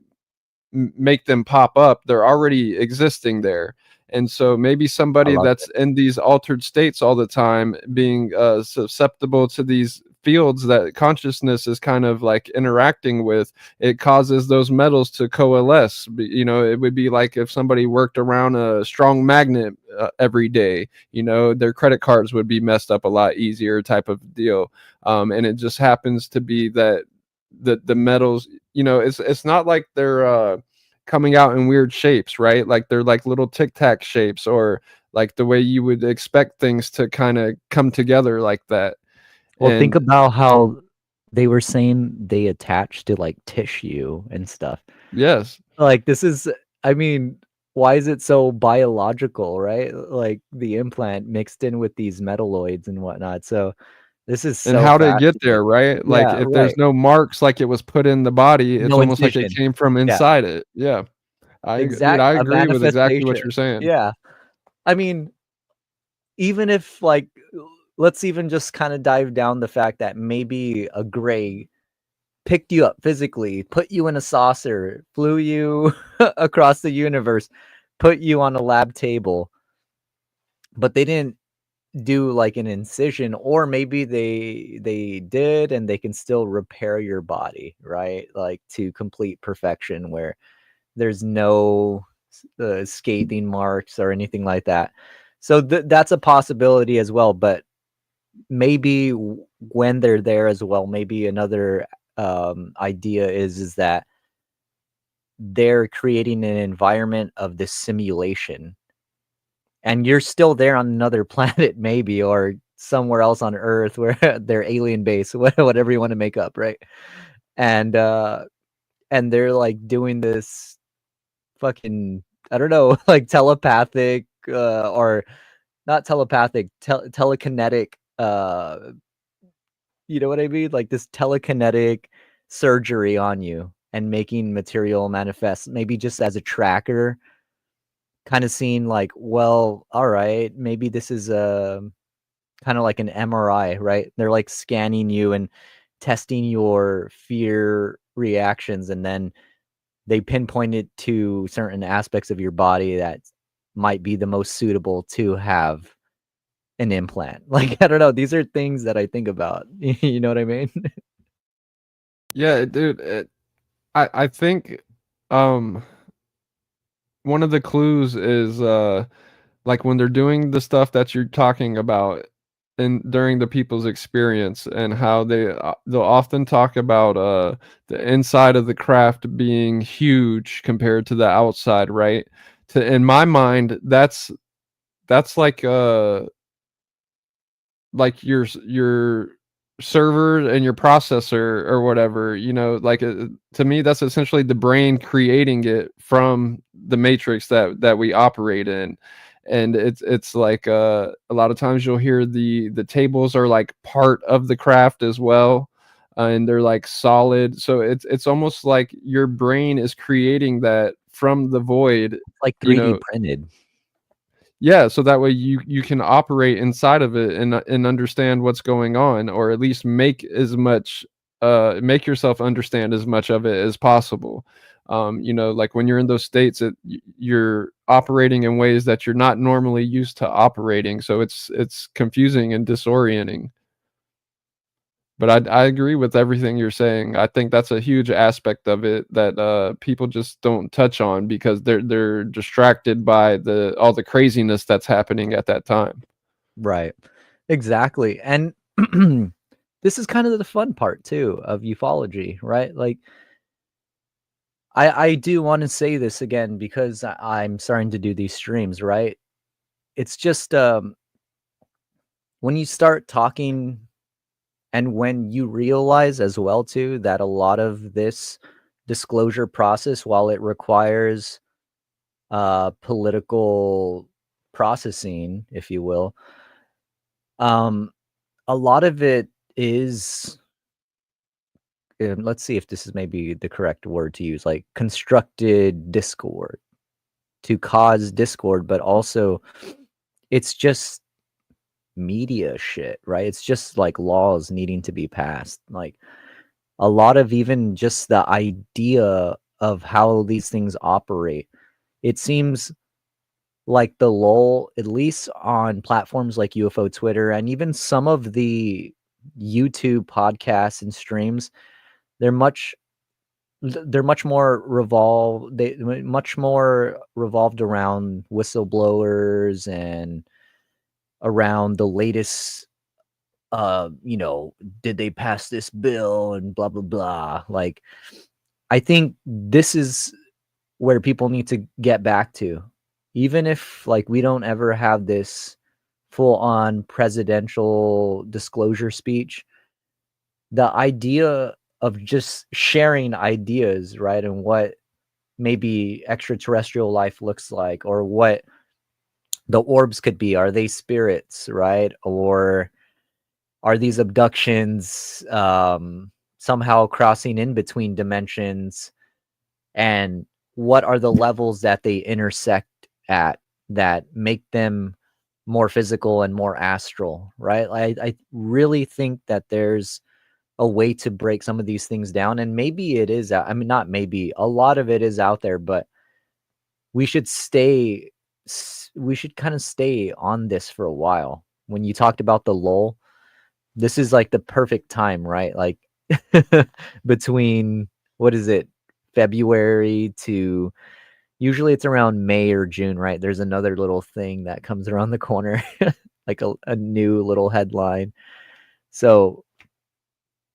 make them pop up. They're already existing there. And so maybe I somebody love that's it. in these altered states all the time, being susceptible to these fields that consciousness is kind of like interacting with, it causes those metals to coalesce. You know, it would be like if somebody worked around a strong magnet every day, you know, their credit cards would be messed up a lot easier, type of deal. And it just happens to be that the metals, you know, it's not like they're coming out in weird shapes, right? Like they're like little tic tac shapes, or like the way you would expect things to kind of come together like that. Well, think And about how they were saying they attach to like tissue and stuff. yes, Like this is, I mean, why is it so biological, right? Like the implant mixed in with these metalloids and whatnot. So this is and so how did it get there, fascinating. right? Like Yeah, if there's right. no marks, like it was put in the body, it's No almost like it incision. came from Yeah, inside it. Yeah, dude, I a agree with exactly what manifestation. you're saying. Yeah. I mean, even if like, let's even just kind of dive down the fact that maybe a gray picked you up physically, put you in a saucer, flew you across the universe, put you on a lab table, but they didn't do like an incision, or maybe they did and they can still repair your body, right? Like to complete perfection where there's no scathing marks or anything like that. So that's a possibility as well, but maybe when they're there as well, maybe another idea is that they're creating an environment of this simulation, and you're still there on another planet maybe, or somewhere else on Earth where they're alien base, whatever you want to make up, right? And and they're like doing this fucking, I don't know, like telepathic or not telepathic, telekinetic, you know what I mean? Like this telekinetic surgery on you and making material manifest, maybe just as a tracker, kind of seeing like, well, all right, maybe this is a kind of like an MRI, right? They're like scanning you and testing your fear reactions, and then they pinpoint it to certain aspects of your body that might be the most suitable to have an implant. Like, I don't know, these are things that I think about. You know what I mean? Yeah, dude. I think um one of the clues is like when they're doing the stuff that you're talking about and during the people's experience and how they'll often talk about the inside of the craft being huge compared to the outside, right? To in my mind, that's like your server and your processor or whatever, you know, like to me that's essentially the brain creating it from the matrix that we operate in. And it's like a lot of times you'll hear the tables are like part of the craft as well, and they're like solid, so it's almost like your brain is creating that from the void, Like you 3D know. printed. Yeah, so that way you can operate inside of it and understand what's going on, or at least make as much make yourself understand as much of it as possible. You know, like when you're in those states, you're operating in ways that you're not normally used to operating, so it's confusing and disorienting. But I agree with everything you're saying. I think that's a huge aspect of it that people just don't touch on because they're distracted by the all the craziness that's happening at that time. Right. Exactly. And this is kind of the fun part too of ufology, right? Like I do want to say this again because I'm starting to do these streams, right? It's just when you start talking and when you realize as well too that a lot of this disclosure process, while it requires political processing, if you will, um, a lot of it is, let's see if this is maybe the correct word to use, like constructed discord to cause discord, but also it's just media shit, right? It's just like laws needing to be passed. Like a lot of even just the idea of how these things operate. It seems like the lull, at least on platforms like UFO Twitter and even some of the YouTube podcasts and streams, they're much much more revolved around whistleblowers and around the latest you know, did they pass this bill and blah blah blah. Like I think this is where people need to get back to. Even if like we don't ever have this full on presidential disclosure speech, the idea of just sharing ideas, right? And what maybe extraterrestrial life looks like, or what the orbs could be. Are they spirits, right? Or are these abductions somehow crossing in between dimensions? And what are the levels that they intersect at that make them more physical and more astral, right? I really think that there's a way to break some of these things down, and maybe it is I mean, not maybe, a lot of it is out there, but we should we should kind of stay on this for a while. When you talked about the lull, this is like the perfect time, right? Like between, what is it, February to, usually it's around May or June, right? There's another little thing that comes around the corner, like a new little headline. So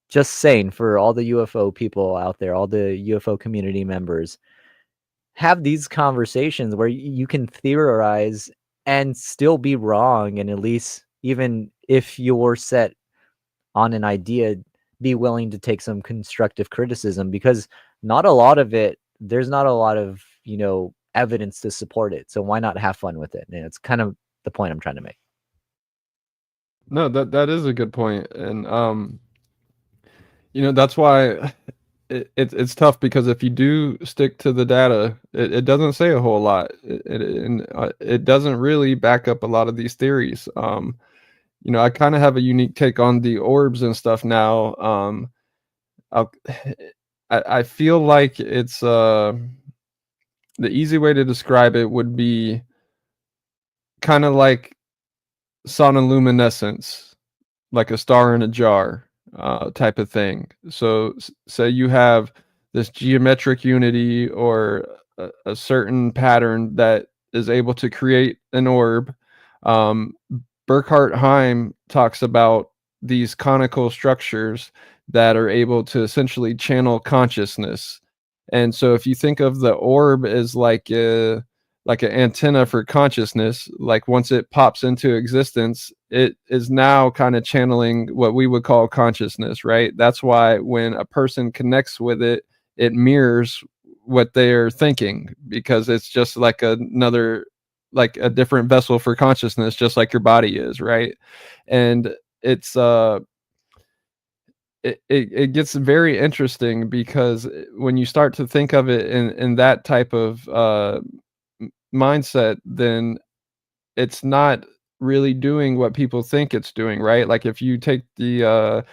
just saying, for all the UFO people out there, all the UFO community members, have these conversations where you can theorize and still be wrong, and at least, even if you're set on an idea, be willing to take some constructive criticism, because not a lot of it, there's not a lot of, you know, evidence to support it. So why not have fun with it? And it's kind of the point I'm trying to make. No, that is a good point, and you know, that's why it's tough because if you do stick to the data, it doesn't say a whole lot, and it doesn't really back up a lot of these theories. You know, I kind of have a unique take on the orbs and stuff now. I'll, I feel like it's the easy way to describe it would be kind of like sonoluminescence, like a star in a jar type of thing. So, say you have this geometric unity or a certain pattern that is able to create an orb. Um, Burkhart Heim talks about these conical structures that are able to essentially channel consciousness. And so, if you think of the orb as like an antenna for consciousness, like once it pops into existence, it is now kind of channeling what we would call consciousness, right? That's why when a person connects with it, it mirrors what they're thinking, because it's just like another, like a different vessel for consciousness, just like your body is, right? And it's it gets very interesting because when you start to think of it in that type of mindset, then it's not really doing what people think it's doing, right? Like if you take the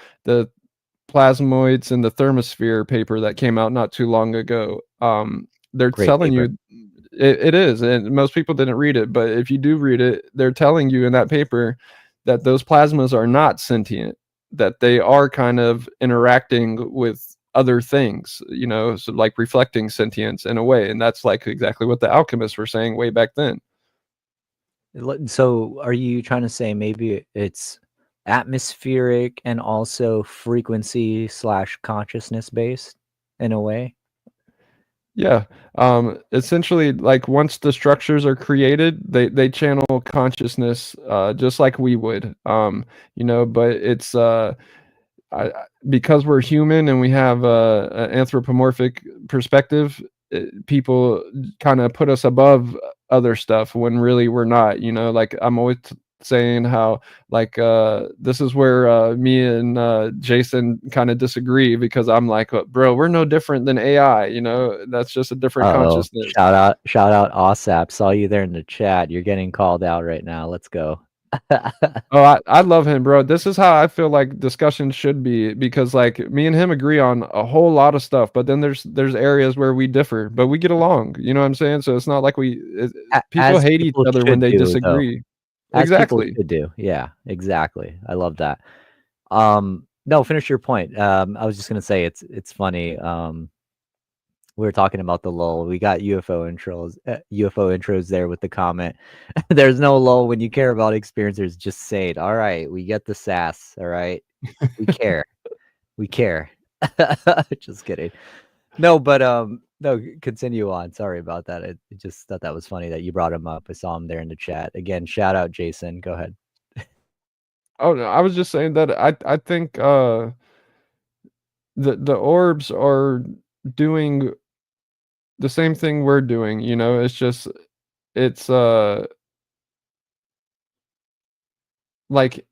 plasmoids and the thermosphere paper that came out not too long ago, they're Great telling paper. you it is, and most people didn't read it, but if you do read it, they're telling you in that paper that those plasmas are not sentient, that they are kind of interacting with other things, you know, so like reflecting sentience in a way, and that's like exactly what the alchemists were saying way back then. So are you trying to say maybe it's atmospheric and also frequency slash consciousness based in a way? Yeah. Essentially, like once the structures are created, they channel consciousness just like we would. You know, but it's because we're human and we have an anthropomorphic perspective, people kind of put us above other stuff when really we're not. You know, like I'm always saying how like this is where me and Jason kind of disagree, because I'm like, bro, we're no different than AI. You know, that's just a different Uh-oh. consciousness. Shout out OSAP. Saw you there in the chat. You're getting called out right now. Let's go. Oh, I love him, bro. This is how I feel like discussion should be, because like me and him agree on a whole lot of stuff, but then there's areas where we differ, but we get along. You know what I'm saying? So it's not like people As hate each people other when should they do, though. disagree. As people Exactly. should do. Yeah, exactly. I love that. No, finish your point. I was just gonna say it's funny. We were talking about the lull. We got UFO intros there with the comment. There's no lull when you care about experiencers. Just say it. All right, we get the sass. All right, we care. We care. Just kidding. No, but no, continue on. Sorry about that. I just thought that was funny that you brought him up. I saw him there in the chat. Again, shout out Jason. Go ahead. Oh no, I was just saying that I think the orbs are doing the same thing we're doing, you know. It's just it's like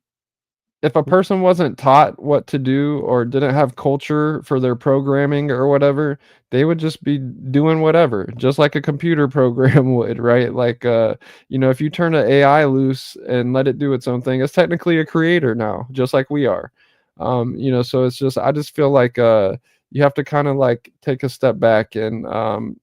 if a person wasn't taught what to do or didn't have culture for their programming or whatever, they would just be doing whatever, just like a computer program would, right? Like, you know, if you turn an AI loose and let it do its own thing, it's technically a creator now, just like we are. You know, so it's just, I just feel like you have to kind of like take a step back and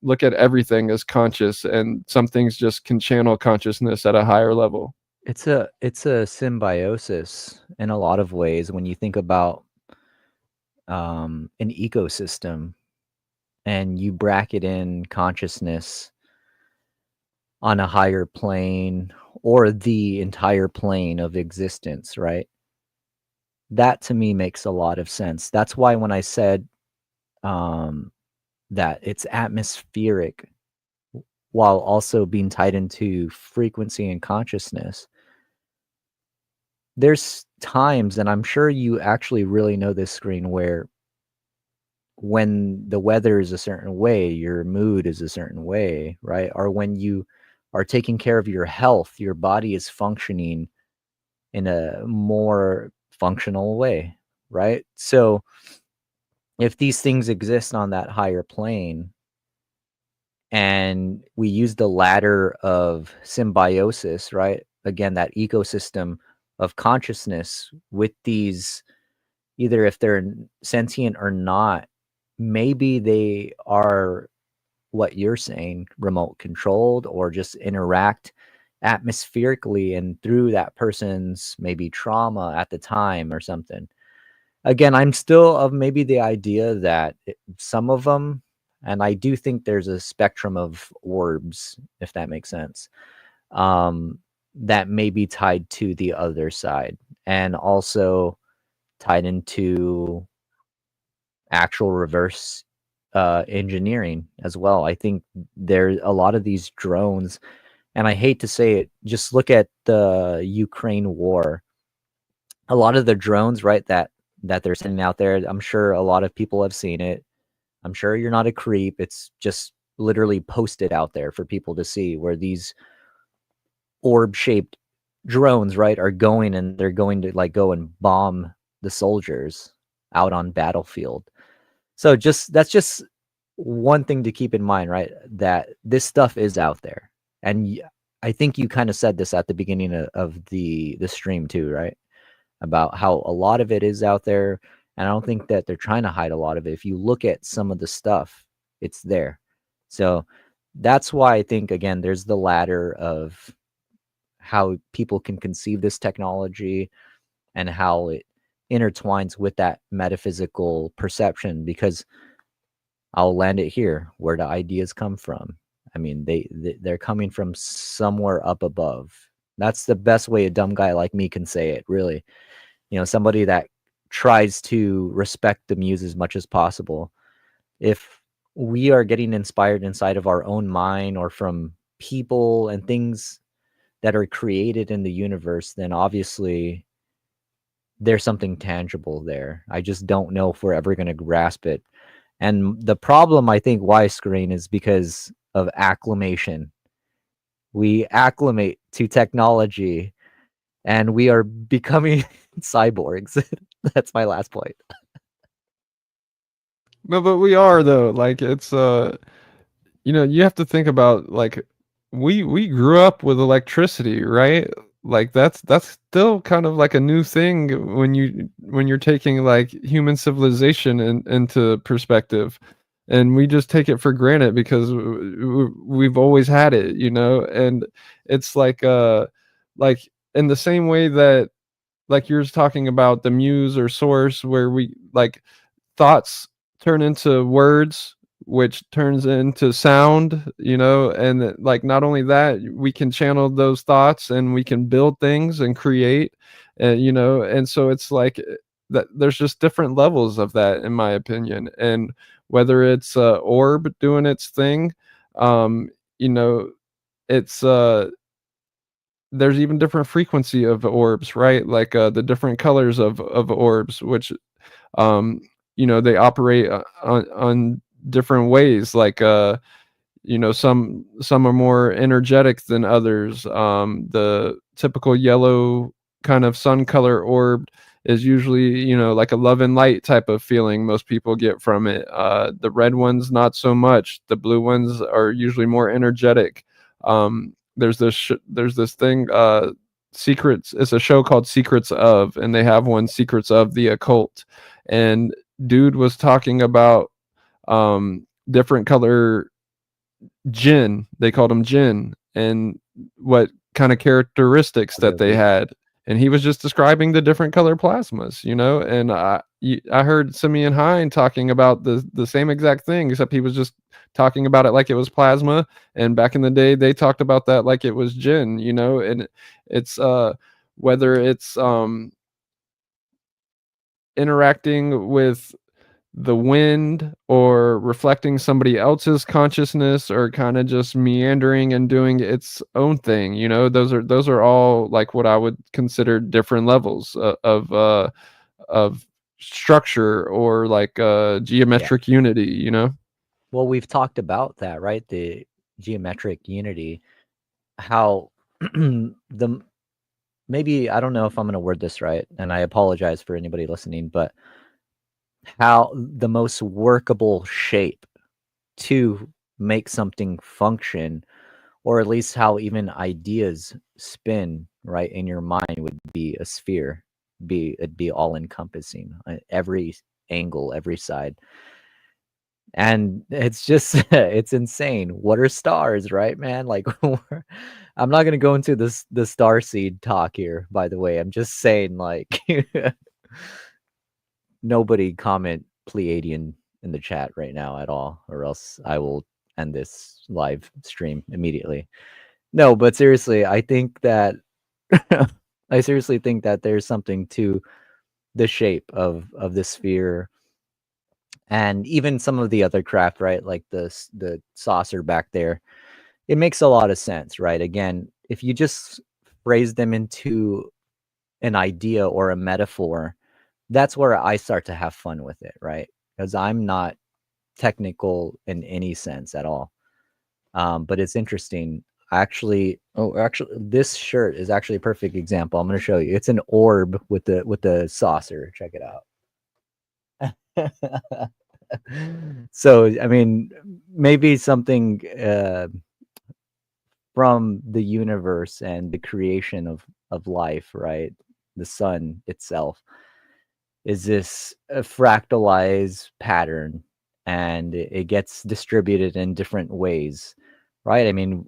look at everything as conscious, and some things just can channel consciousness at a higher level. It's a symbiosis in a lot of ways when you think about an ecosystem and you bracket in consciousness on a higher plane or the entire plane of existence, right? That to me makes a lot of sense. That's why when I said um, that it's atmospheric while also being tied into frequency and consciousness, there's times, and I'm sure you actually really know this, Screen, where when the weather is a certain way, your mood is a certain way, right? Or when you are taking care of your health, your body is functioning in a more functional way, right? So if these things exist on that higher plane and we use the ladder of symbiosis, right? Again, that ecosystem of consciousness with these, either if they're sentient or not, maybe they are what you're saying, remote controlled or just interact atmospherically and through that person's maybe trauma at the time or something. Again, I'm still of maybe the idea that some of them, and I do think there's a spectrum of orbs, if that makes sense, that may be tied to the other side and also tied into actual reverse engineering as well. I think there a lot of these drones, and I hate to say it, just look at the Ukraine war. A lot of the drones, right, that they're sending out there, I'm sure a lot of people have seen it. I'm sure you're not a creep. It's just literally posted out there for people to see, where these orb-shaped drones, right, are going, and they're going to like go and bomb the soldiers out on battlefield. So that's just one thing to keep in mind, right? That this stuff is out there. And I think you kind of said this at the beginning of the stream too, right? About how a lot of it is out there, and I don't think that they're trying to hide a lot of it. If you look at some of the stuff, it's there. So that's why I think, again, there's the ladder of how people can conceive this technology and how it intertwines with that metaphysical perception, because I'll land it here. Where do ideas come from? I mean, they're coming from somewhere up above. That's the best way a dumb guy like me can say it, really. Somebody that tries to respect the muse as much as possible. If we are getting inspired inside of our own mind or from people and things that are created in the universe, then obviously there's something tangible there. I just don't know if we're ever going to grasp it. And the problem, I think, why Skreen is because of acclimation. We acclimate to technology and we are becoming cyborgs. That's my last point. No, but we are though. Like it's you have to think about like we grew up with electricity, right? Like that's still kind of like a new thing when you're taking like human civilization into perspective, and we just take it for granted because we've always had it, and it's like in the same way that like you're talking about the muse or source where we like thoughts turn into words, which turns into sound, and like not only that, we can channel those thoughts and we can build things and create, and so it's like that there's just different levels of that in my opinion. And whether it's orb doing its thing, um you know it's there's even different frequency of orbs, right? Like the different colors of orbs, which um they operate on different ways, like some are more energetic than others. The typical yellow kind of sun color orb is usually like a love and light type of feeling most people get from it. The red ones not so much. The blue ones are usually more energetic. There's this thing, secrets, it's a show called Secrets of, and they have one, Secrets of the Occult, and dude was talking about different color jinn, they called them jinn, and what kind of characteristics that they had. And he was just describing the different color plasmas, and I heard Simeon Hine talking about the same exact thing, except he was just talking about it like it was plasma, and back in the day they talked about that like it was jinn, and it's whether it's interacting with the wind or reflecting somebody else's consciousness or kind of just meandering and doing its own thing, those are all like what I would consider different levels of structure, or like geometric unity. Well, we've talked about that, right? The geometric unity, how the maybe I don't know if I'm going to word this right, and I apologize for anybody listening, but how the most workable shape to make something function, or at least how even ideas spin right in your mind, would be a sphere. It'd be all encompassing, every angle, every side. And it's just it's insane. What are stars, right, man? Like, I'm not gonna go into the star seed talk here, by the way. I'm just saying, like, nobody comment Pleiadian in the chat right now at all, or else I will end this live stream immediately. No, but seriously, I think that I seriously think that there's something to the shape of the sphere and even some of the other craft, right? Like the saucer back there. It makes a lot of sense, right? Again, if you just phrase them into an idea or a metaphor, that's where I start to have fun with it, right? Because I'm not technical in any sense at all. But it's interesting. Actually, this shirt is actually a perfect example. I'm going to show you. It's an orb with the saucer. Check it out. So, I mean, maybe something from the universe and the creation of life, right? The sun itself is this fractalized pattern, and it gets distributed in different ways, right? I mean,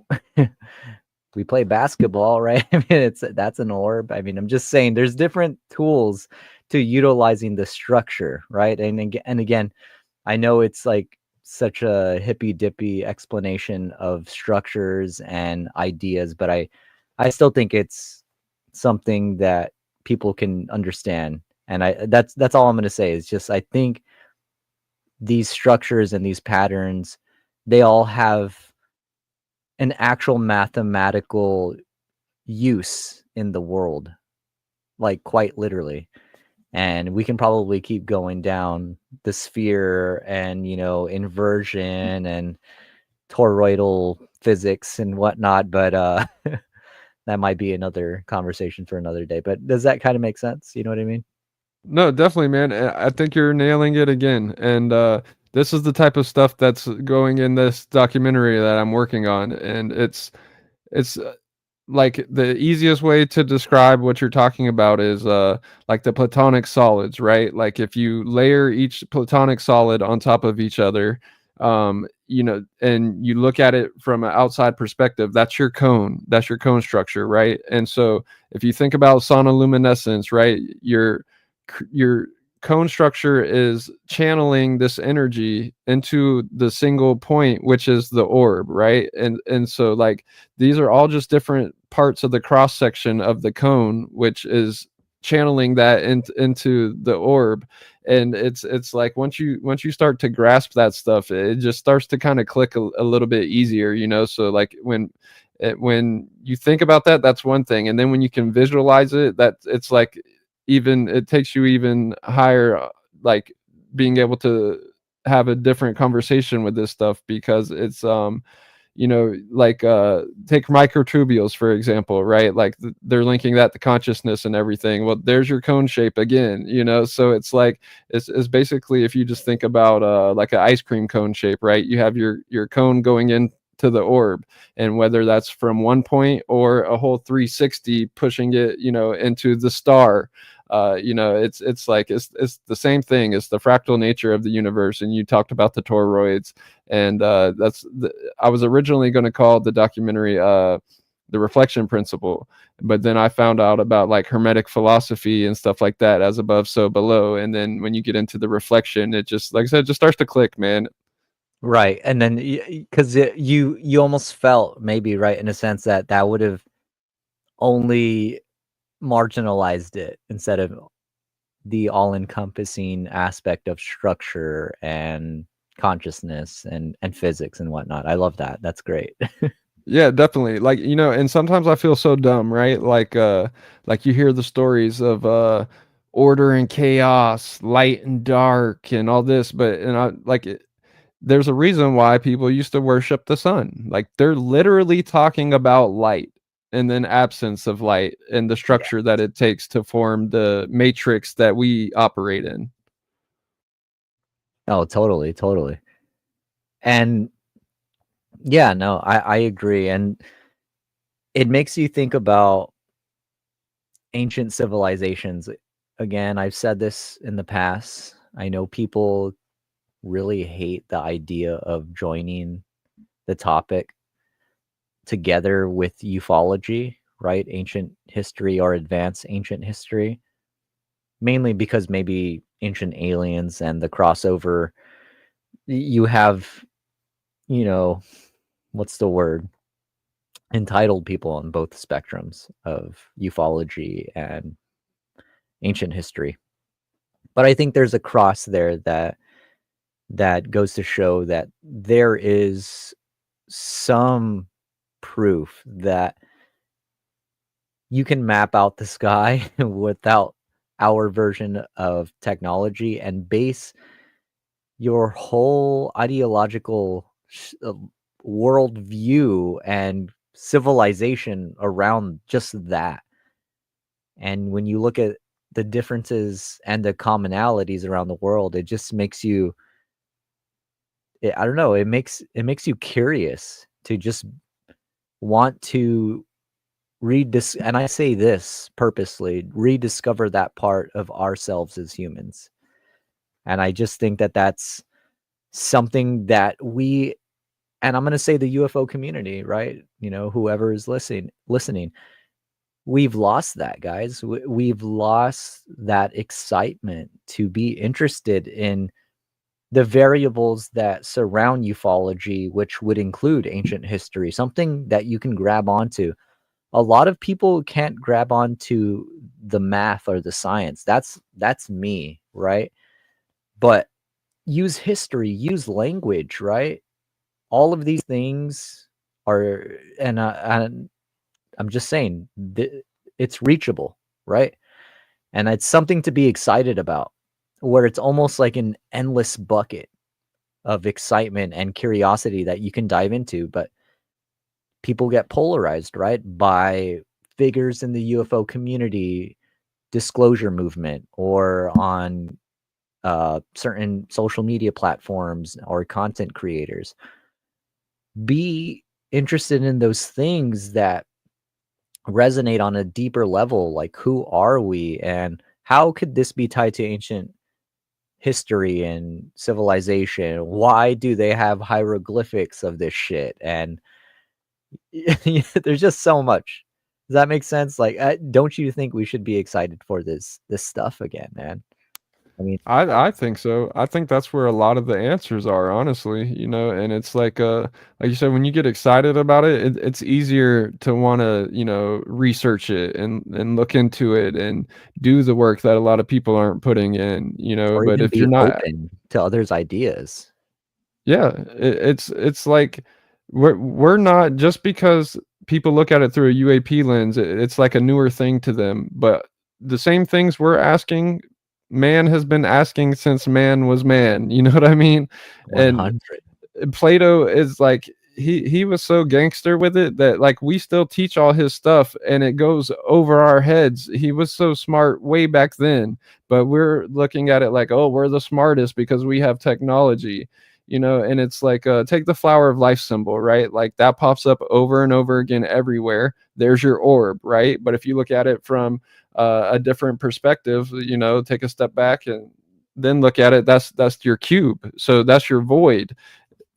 we play basketball, right? I mean, that's an orb. I mean, I'm just saying there's different tools to utilizing the structure, right? And again, I know it's like such a hippy dippy explanation of structures and ideas, but I still think it's something that people can understand. And that's all I'm going to say is just I think these structures and these patterns, they all have an actual mathematical use in the world, like quite literally. And we can probably keep going down the sphere and inversion and toroidal physics and whatnot, but that might be another conversation for another day. But does that kind of make sense? You know what I mean? No, definitely, man. I think you're nailing it again. And this is the type of stuff that's going in this documentary that I'm working on, and it's like the easiest way to describe what you're talking about is like the platonic solids, right? Like if you layer each platonic solid on top of each other, and you look at it from an outside perspective, that's your cone structure, right? And so if you think about sonoluminescence, right, your cone structure is channeling this energy into the single point, which is the orb, right? And so like these are all just different parts of the cross section of the cone, which is channeling that into the orb. And it's like once you start to grasp that stuff, it just starts to kind of click a little bit easier, so like when you think about that, that's one thing, and then when you can visualize it, that it's like even it takes you even higher, like being able to have a different conversation with this stuff, because it's like take microtubules for example, right? Like they're linking that to consciousness and everything. Well, there's your cone shape again, so it's like it's basically, if you just think about like an ice cream cone shape, right? You have your cone going in to the orb, and whether that's from one point or a whole 360 pushing it into the star, it's like it's the same thing. It's the fractal nature of the universe. And you talked about the toroids, and I was originally going to call the documentary the reflection principle, but then I found out about like hermetic philosophy and stuff like that, as above so below. And then when you get into the reflection, it just, like I said, it just starts to click, man. Right. And then because you almost felt maybe, right, in a sense that would have only marginalized it instead of the all-encompassing aspect of structure and consciousness and physics and whatnot. I love that. That's great. Yeah, definitely. Like, and sometimes I feel so dumb, right? Like you hear the stories of order and chaos, light and dark and all this, but and I like it, there's a reason why people used to worship the sun. Like they're literally talking about light and then absence of light and the Yeah. structure that it takes to form the matrix that we operate in. Oh, totally, totally. And yeah, no, I agree. And it makes you think about ancient civilizations. Again, I've said this in the past. I know people really hate the idea of joining the topic together with ufology, right? Ancient history or advanced ancient history, mainly because maybe ancient aliens and the crossover. You have, you know, what's the word? Entitled people on both spectrums of ufology and ancient history. But I think there's a cross there that goes to show that there is some proof that you can map out the sky without our version of technology and base your whole ideological worldview and civilization around just that. And when you look at the differences and the commonalities around the world, it just makes you, I don't know, it makes you curious to just want to read this, and I say this purposely, rediscover that part of ourselves as humans. And I just think that that's something that we, and I'm going to say the UFO community, right? Whoever is listening, we've lost that, guys. We've lost that excitement to be interested in the variables that surround ufology, which would include ancient history, something that you can grab onto. A lot of people can't grab onto the math or the science. That's me, right? But use history, use language, right? All of these things are, and I'm just saying, it's reachable, right? And it's something to be excited about, where it's almost like an endless bucket of excitement and curiosity that you can dive into. But people get polarized, right, by figures in the UFO community disclosure movement or on certain social media platforms or content creators. Be interested in those things that resonate on a deeper level, like who are we and how could this be tied to ancient history and civilization? Why do they have hieroglyphics of this shit? And there's just so much. Does that make sense? Like, don't you think we should be excited for this stuff again, man? I mean, I think so. I think that's where a lot of the answers are, honestly, and it's like you said, when you get excited about it, it's easier to want to, research it and look into it and do the work that a lot of people aren't putting in, or but even if be you're not. open to others' ideas. Yeah, it's like we're not, just because people look at it through a UAP lens, it's like a newer thing to them, but the same things we're asking, man has been asking since man was man, you know what I mean? And 100. Plato is like, he was so gangster with it that like we still teach all his stuff and it goes over our heads. He was so smart way back then, but we're looking at it like, oh, we're the smartest because we have technology, and it's like, take the flower of life symbol, right? Like that pops up over and over again everywhere. There's your orb, right? But if you look at it from a different perspective, take a step back and then look at it, that's your cube, so that's your void,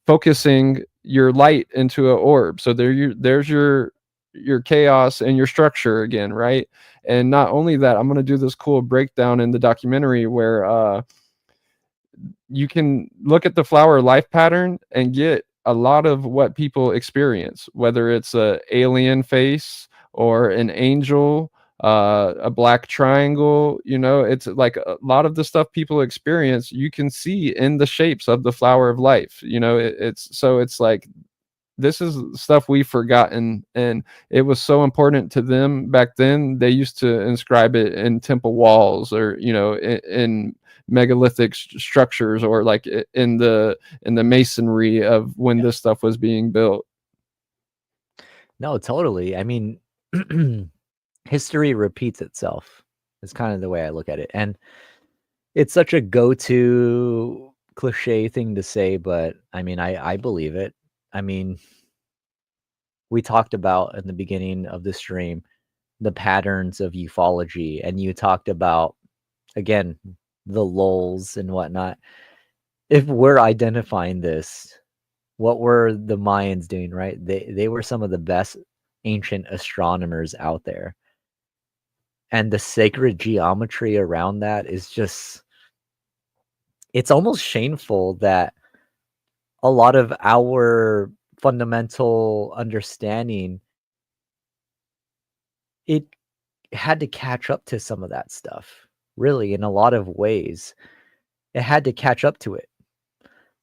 focusing your light into an orb. So there's your chaos and your structure again, right? And not only that, I'm going to do this cool breakdown in the documentary where you can look at the flower life pattern and get a lot of what people experience, whether it's a alien face or an angel, a black triangle. It's like a lot of the stuff people experience you can see in the shapes of the flower of life. It's like, this is stuff we've forgotten, and it was so important to them back then. They used to inscribe it in temple walls, or in megalithic structures, or like in the masonry of when this stuff was being built. No, totally. I mean, history repeats itself. Is kind of the way I look at it. And it's such a go-to cliche thing to say, but I mean, I believe it. I mean, we talked about in the beginning of the stream the patterns of ufology, and you talked about, again, the lulls and whatnot. if we're identifying this, what were the Mayans doing, right? They were some of the best ancient astronomers out there. And the sacred geometry around that is just, it's almost shameful that a lot of our fundamental understanding, it had to catch up to some of that stuff. Really, in a lot of ways, it had to catch up to it,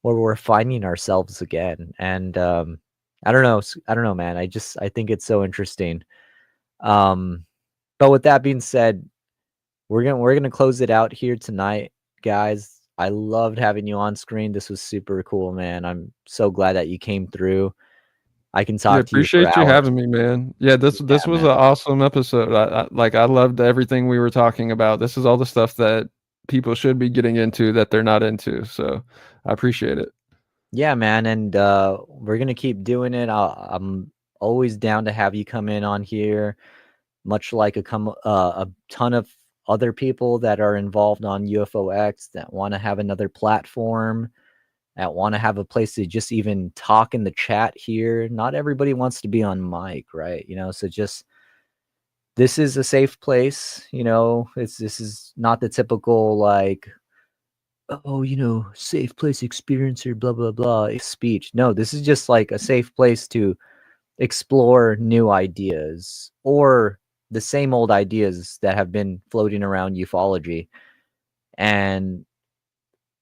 where we're finding ourselves again. And I don't know, I don't know, man. I think it's so interesting. Um, but with that being said, we're gonna close it out here tonight, guys. I loved having you on Screen. This was super cool, man. I'm so glad that you came through. I can Yeah, talk to you for appreciate you hours. having me, man. Yeah, this Yeah, was man. an awesome episode. I loved everything we were talking about. This is all the stuff that people should be getting into that they're not into. So I appreciate it. Yeah, man. And we're gonna keep doing it. I'm always down to have you come in on here, much like a ton of other people that are involved on UFOX that want to have another platform, that want to have a place to just even talk in the chat here. Not everybody wants to be on mic, right? So just, this is a safe place. This is not the typical like, oh, safe place experiencer, blah blah blah speech. No, this is just like a safe place to explore new ideas, or the same old ideas that have been floating around ufology, and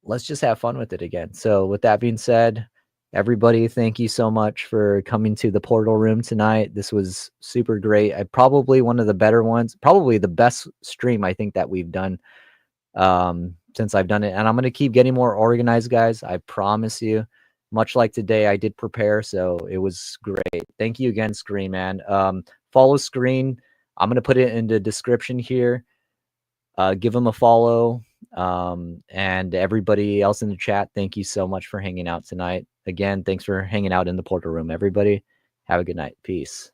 let's just have fun with it again. So with that being said, everybody, thank you so much for coming to the portal room tonight. This was super great. Probably one of the better ones, probably the best stream I think that we've done since I've done it. And I'm going to keep getting more organized, guys. I promise you. Much like today, I did prepare, so it was great. Thank you again, Skreen, man. Follow Skreen. I'm going to put it in the description here. Give him a follow. And everybody else in the chat, thank you so much for hanging out tonight. Again, thanks for hanging out in the portal room, everybody. Have a good night. Peace.